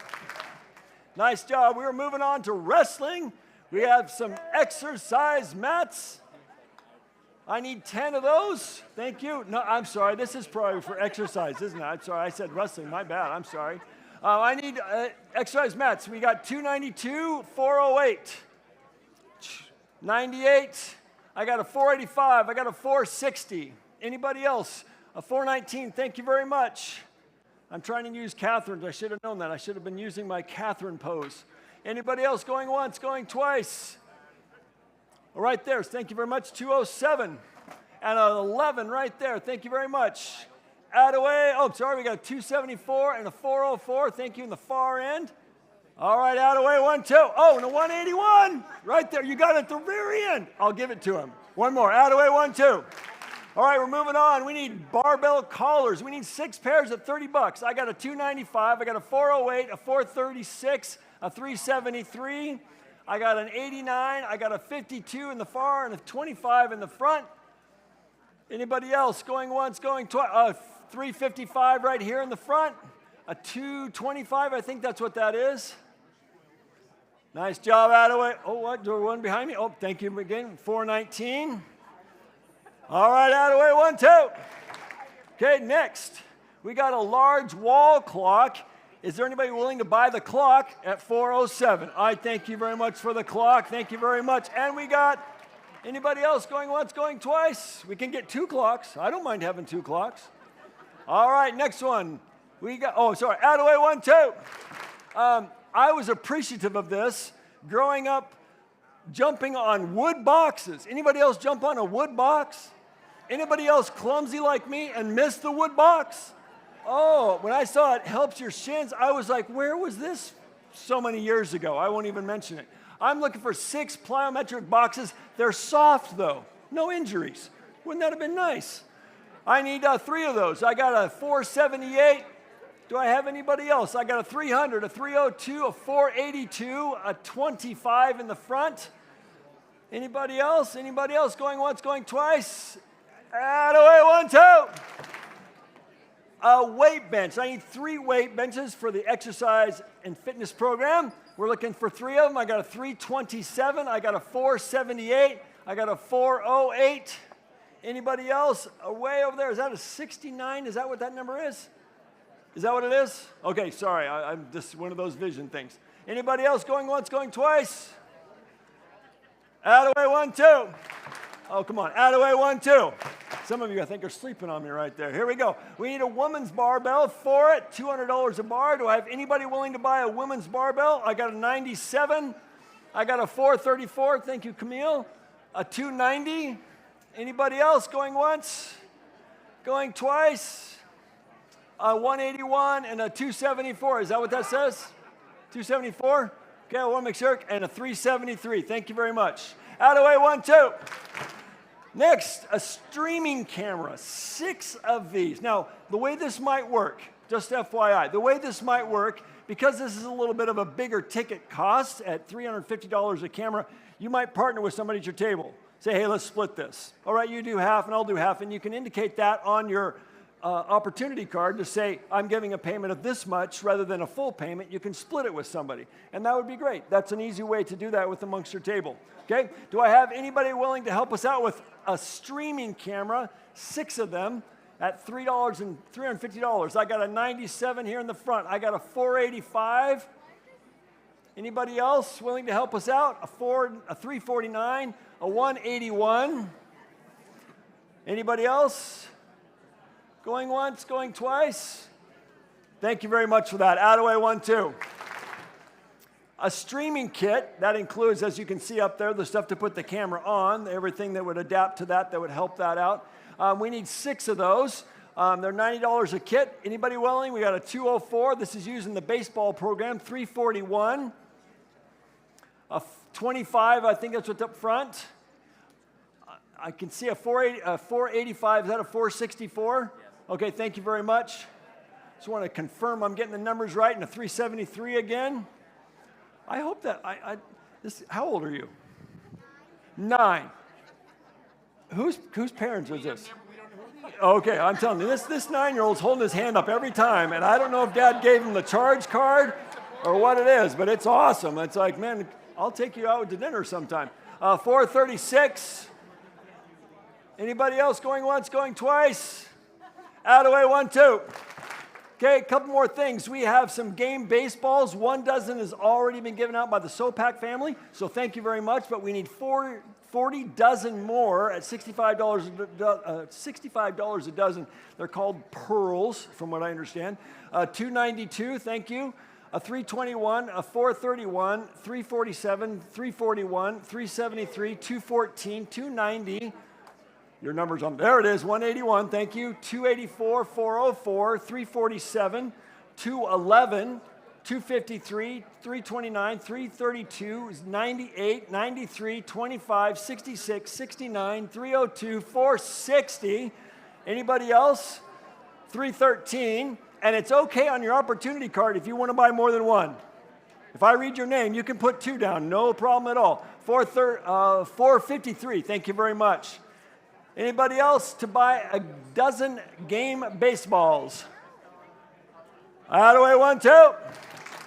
Nice job. We are moving on to wrestling. We have some exercise mats. I need 10 of those. Thank you. No, I'm sorry. This is probably for exercise, isn't it? I'm sorry. I said wrestling. My bad. I'm sorry. I need exercise mats. We got 292, 408. 98, I got a 485, I got a 460. Anybody else? A 419, thank you very much. I'm trying to use Catherine's. I should have known that. I should have been using my Catherine pose. Anybody else going once, going twice? Right there, thank you very much. 207 and an 11 right there. Thank you very much. Attaway, oh, sorry, we got a 274 and a 404. Thank you in the far end. All right, Attaway 1, 2. Oh, and a 181 right there. You got it at the very end. I'll give it to him. One more. Attaway 1, 2. All right, we're moving on. We need barbell collars. We need 6 pairs at $30. I got a 295. I got a 408, a 436, a 373. I got an 89. I got a 52 in the far and a 25 in the front. Anybody else going once, going twice? 355 right here in the front. A 225. I think that's what that is. Nice job, Attaway. Oh, what? Door one behind me. Oh, thank you again. 419. All right, Attaway 1, 2. Okay, next. We got a large wall clock. Is there anybody willing to buy the clock at 407? I thank you very much for the clock. Thank you very much. And we got anybody else going once, going twice? We can get 2 clocks. I don't mind having 2 clocks. All right, next one. We got, oh, sorry, Attaway 1, 2. I was appreciative of this growing up, jumping on wood boxes. Anybody else jump on a wood box? Anybody else clumsy like me and miss the wood box? Oh, when I saw it helps your shins, I was like, where was this so many years ago? I won't even mention it. I'm looking for 6 plyometric boxes. They're soft, though. No injuries. Wouldn't that have been nice? I need 3 of those. I got a 478. Do I have anybody else? I got a 300, a 302, a 482, a 25 in the front. Anybody else? Anybody else? Going once, going twice? Away, 1, 2. A weight bench. I need 3 weight benches for the exercise and fitness program. We're looking for 3 of them. I got a 327. I got a 478. I got a 408. Anybody else? Way over there. Is that a 69? Is that what that number is? Is that what it is? Okay, sorry. I'm just one of those vision things. Anybody else? Going once, going twice? Away, 1, 2. Oh, come on. Away, 1, 2. Some of you, I think, are sleeping on me right there. Here we go. We need a woman's barbell for it. $200 a bar. Do I have anybody willing to buy a women's barbell? I got a 97. I got a 434. Thank you, Camille. A 290. Anybody else? Going once? Going twice? A 181 and a 274. Is that what that says? 274? Okay, I want to make sure. And a 373. Thank you very much. Away, 1, 2. Next, a streaming camera, 6 of these. Now, the way this might work, just FYI, the way this might work, because this is a little bit of a bigger ticket cost at $350 a camera, you might partner with somebody at your table. Say, hey, let's split this. All right, you do half and I'll do half, and you can indicate that on your opportunity card to say, I'm giving a payment of this much rather than a full payment. You can split it with somebody, and that would be great. That's an easy way to do that with amongst your table. Okay, do I have anybody willing to help us out with a streaming camera, 6 of them at $350. I got a 97 here in the front. I got a 485. Anybody else willing to help us out? A 349, a 181. Anybody else? Going once, going twice? Thank you very much for that. Away, 1, 2. A streaming kit, that includes, as you can see up there, the stuff to put the camera on, everything that would adapt to that would help that out. We need 6 of those. They're $90 a kit. Anybody willing? We got a 204. This is using the baseball program. 341. A 25, I think that's what's up front. I can see a 485. Is that a 464? Yes. Okay, thank you very much. Just want to confirm I'm getting the numbers right. And a 373 again. I hope that, how old are you? 9. Whose parents was this? Okay, I'm telling you, this 9-year-old's holding his hand up every time, and I don't know if Dad gave him the charge card or what it is, but it's awesome. It's like, man, I'll take you out to dinner sometime. 436. Anybody else going once, going twice? Away, 1, 2. Okay, a couple more things. We have some game baseballs. 1 dozen has already been given out by the Sopak family, so thank you very much. But we need 40 dozen more at $65 a dozen. They're called pearls, from what I understand. 292, thank you. A 321, a 431, 347, 341, 373, 214, 290. Your number's on there. It is 181. Thank you. 284, 404, 347, 211, 253, 329, 332, 98, 93, 25, 66, 69, 302, 460. Anybody else? 313. And it's okay on your opportunity card if you want to buy more than 1. If I read your name, you can put 2 down. No problem at all. 453. Thank you very much. Anybody else to buy a dozen game baseballs? Away, 1, 2.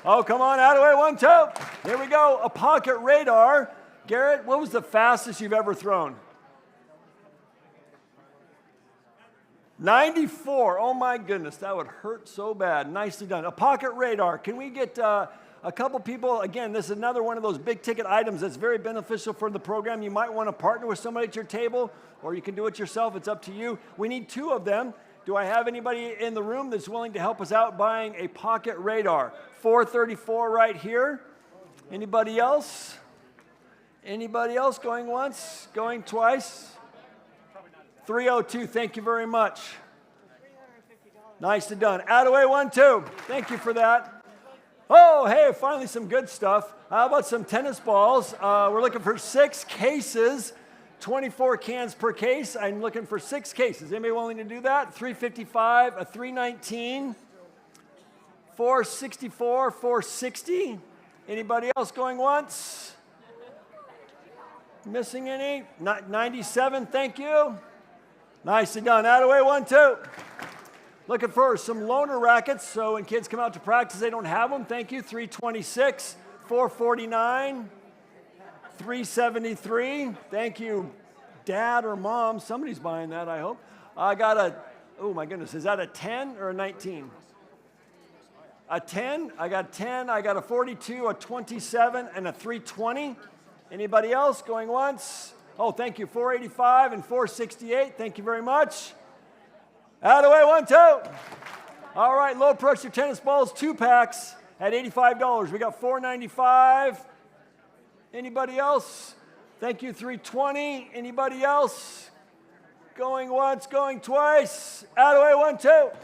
Oh, come on, away, 1, 2. Here we go. A pocket radar. Garrett, what was the fastest you've ever thrown? 94. Oh my goodness, that would hurt so bad. Nicely done. A pocket radar. Can we get a couple people? Again, this is another one of those big ticket items that's very beneficial for the program. You might want to partner with somebody at your table, or you can do it yourself. It's up to you. We need 2 of them. Do I have anybody in the room that's willing to help us out buying a pocket radar? $434 right here. Anybody else? Anybody else going once, going twice? $302, thank you very much. Nicely done. Attaway 1-2, thank you for that. Oh, hey, finally some good stuff. How about some tennis balls? We're looking for 6 cases, 24 cans per case. I'm looking for 6 cases. Anybody willing to do that? $355, a $319, $464, $460. Anybody else going once? Missing any? 97, thank you. Nicely done. Attaway 1-2. Looking for some loaner rackets, so when kids come out to practice, they don't have them. Thank you. $326, $449, $373. Thank you, Dad or Mom. Somebody's buying that, I hope. I got a, oh my goodness, is that a 10 or a 19? A 10? I got 10. I got a 42, a 27, and a 320. Anybody else going once? Oh, thank you. 485 and 468. Thank you very much. Attaway 1-2. All right, low pressure tennis balls, 2 packs at $85. We got $495. Anybody else? Thank you, $320. Anybody else? Going once, going twice. Attaway 1-2.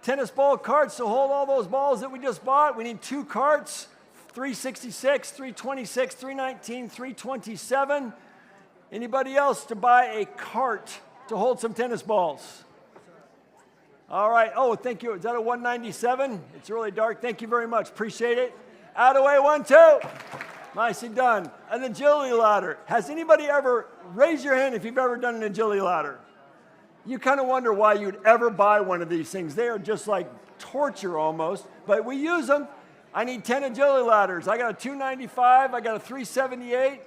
Tennis ball carts to hold all those balls that we just bought. We need 2 carts. $366, $326, $319, $327. Anybody else to buy a cart to hold some tennis balls? All right. Oh, thank you. Is that a 197? It's really dark. Thank you very much. Appreciate it. Attaway 1-2. Nicely done. An agility ladder. Has anybody ever, raise your hand if you've ever done an agility ladder. You kind of wonder why you'd ever buy one of these things. They are just like torture almost, but we use them. I need 10 agility ladders. I got a 295, I got a 378,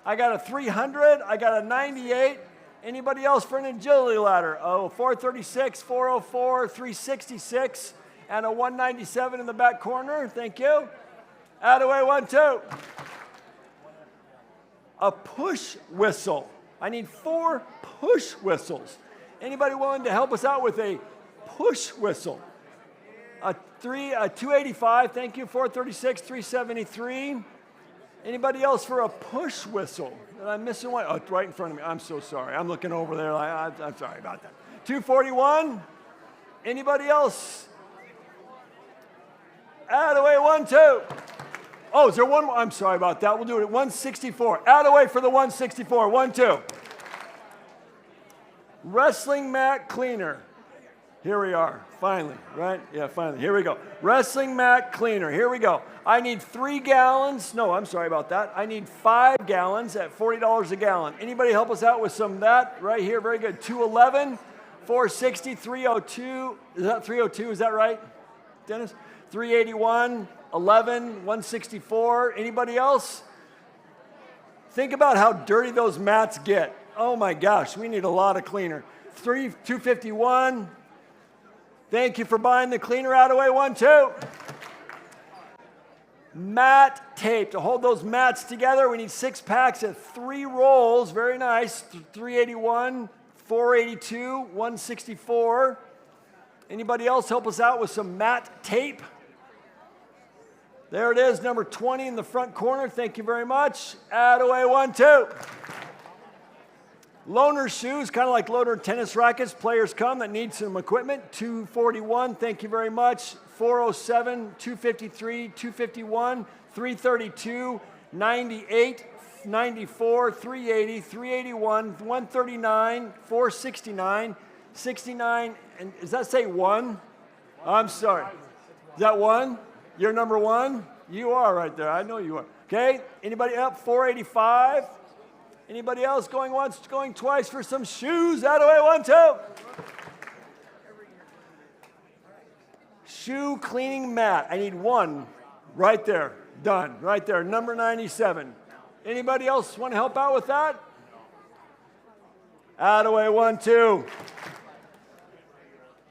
I got a 300, I got a 98. Anybody else for an agility ladder? Oh, 436, 404, 366, and a 197 in the back corner. Thank you. Attaway 1-2. A push whistle. I need 4 push whistles. Anybody willing to help us out with a push whistle? A 285, thank you. 436, 373. Anybody else for a push whistle? Did I miss one? Oh, it's right in front of me. I'm so sorry. I'm looking over there. I'm sorry about that. 241. Anybody else? Attaway 1-2. Oh, is there one more? I'm sorry about that. We'll do it at 164. Attaway for the 164. 1-2. Wrestling mat cleaner. Here we are, finally, right? Yeah, finally, here we go. Wrestling mat cleaner, here we go. I need 3 gallons. No, I'm sorry about that. I need 5 gallons at $40 a gallon. Anybody help us out with some of that? Right here, very good. 211, 460, 302. Is that 302, is that right, Dennis? 381, 11, 164. Anybody else? Think about how dirty those mats get. Oh my gosh, we need a lot of cleaner. 251. Thank you for buying the cleaner. Attaway 1-2. Mat tape. To hold those mats together, we need 6 packs at 3 rolls. Very nice. 381, 482, 164. Anybody else help us out with some mat tape? There it is, number 20 in the front corner. Thank you very much. Attaway 1-2. Loaner shoes, kind of like loaner tennis rackets. Players come that need some equipment. 241, thank you very much. 407, 253, 251, 332, 98, 94, 380, 381, 139, 469, 69, and does that say 1? I'm sorry. Is that 1? You're number 1? You are right there. I know you are. Okay, anybody up? 485. Anybody else going once, going twice for some shoes? Attaway 1-2. Shoe cleaning mat. I need 1 right there. Done. Right there. Number 97. Anybody else want to help out with that? Attaway 1-2.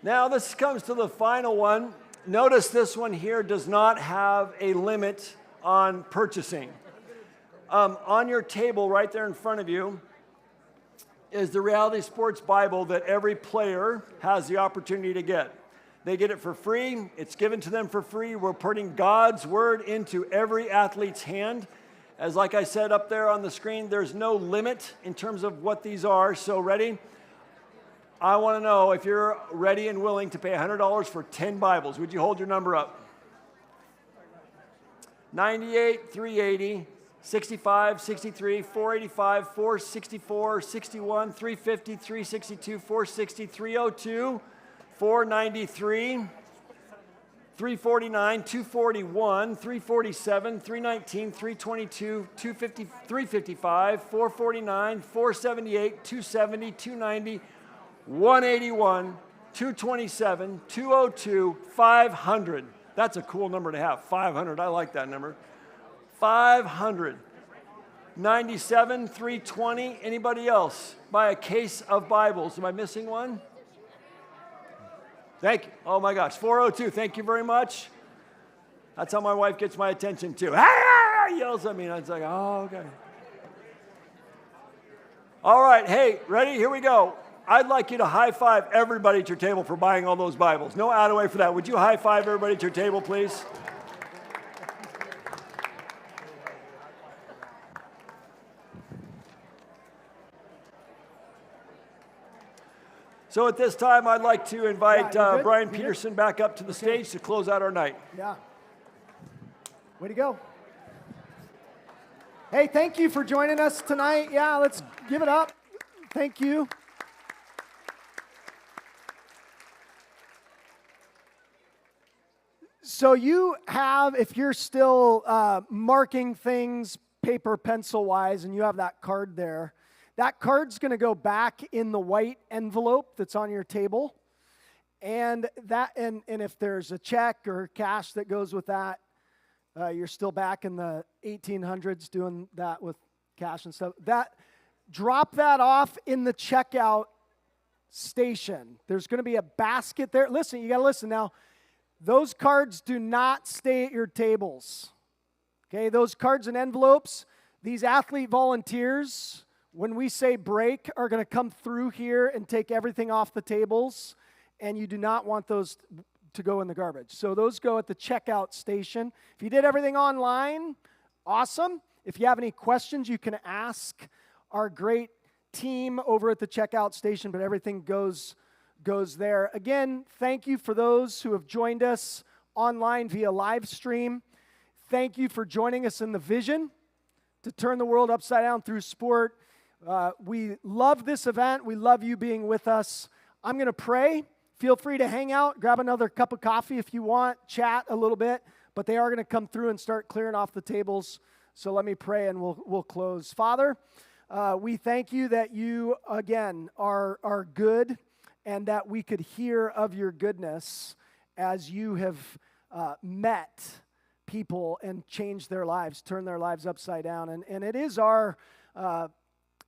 Now this comes to the final one. Notice this one here does not have a limit on purchasing. On your table right there in front of you, is the Reality Sports Bible that every player has the opportunity to get. They get it for free. It's given to them for free. We're putting God's word into every athlete's hand. As like I said up there on the screen, there's no limit in terms of what these are. So ready? I want to know if you're ready and willing to pay $100 for 10 Bibles. Would you hold your number up? 98, 380, 65, 63, 485, 464, 61, 350, 362, 460, 302, 493, 349, 241, 347, 319, 322, 250, 355, 449, 478, 270, 290, 181, 227, 202, 500. That's a cool number to have, 500. I like that number. 500. 97, 320. Anybody else? Buy a case of Bibles. Am I missing one? Thank you. Oh my gosh. 402. Thank you very much. That's how my wife gets my attention too. Hey! Yells at me, and I was like, oh, okay. All right. Hey, ready? Here we go. I'd like you to high five everybody at your table for buying all those Bibles. No out of way for that. Would you high five everybody at your table, please? So at this time, I'd like to invite Brian Peterson back up to the stage to close out our night. Yeah. Way to go. Hey, thank you for joining us tonight. Yeah, let's give it up. Thank you. So you have, if you're still marking things paper, pencil-wise, and you have that card there, that card's going to go back in the white envelope that's on your table. And if there's a check or cash that goes with that, you're still back in the 1800s doing that with cash and stuff. Drop that off in the checkout station. There's going to be a basket there. Listen, you got to listen now. Those cards do not stay at your tables. Okay, those cards and envelopes, these athlete volunteers, when we say break, are going to come through here and take everything off the tables, and you do not want those to go in the garbage. So those go at the checkout station. If you did everything online, awesome. If you have any questions, you can ask our great team over at the checkout station, but everything goes there. Again, thank you for those who have joined us online via live stream. Thank you for joining us in the vision to turn the world upside down through sport. We love this event. We love you being with us. I'm going to pray. Feel free to hang out, grab another cup of coffee if you want, chat a little bit, but they are going to come through and start clearing off the tables. So let me pray and we'll close. Father, we thank you that you, again, are good, and that we could hear of your goodness as you have met people and changed their lives, turned their lives upside down. And it is our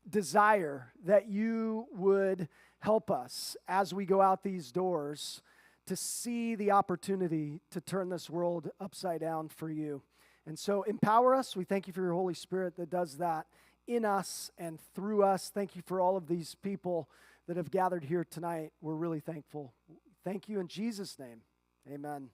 desire that you would help us as we go out these doors to see the opportunity to turn this world upside down for you. And so empower us. We thank you for your Holy Spirit that does that in us and through us. Thank you for all of these people that have gathered here tonight. We're really thankful. Thank you in Jesus' name. Amen.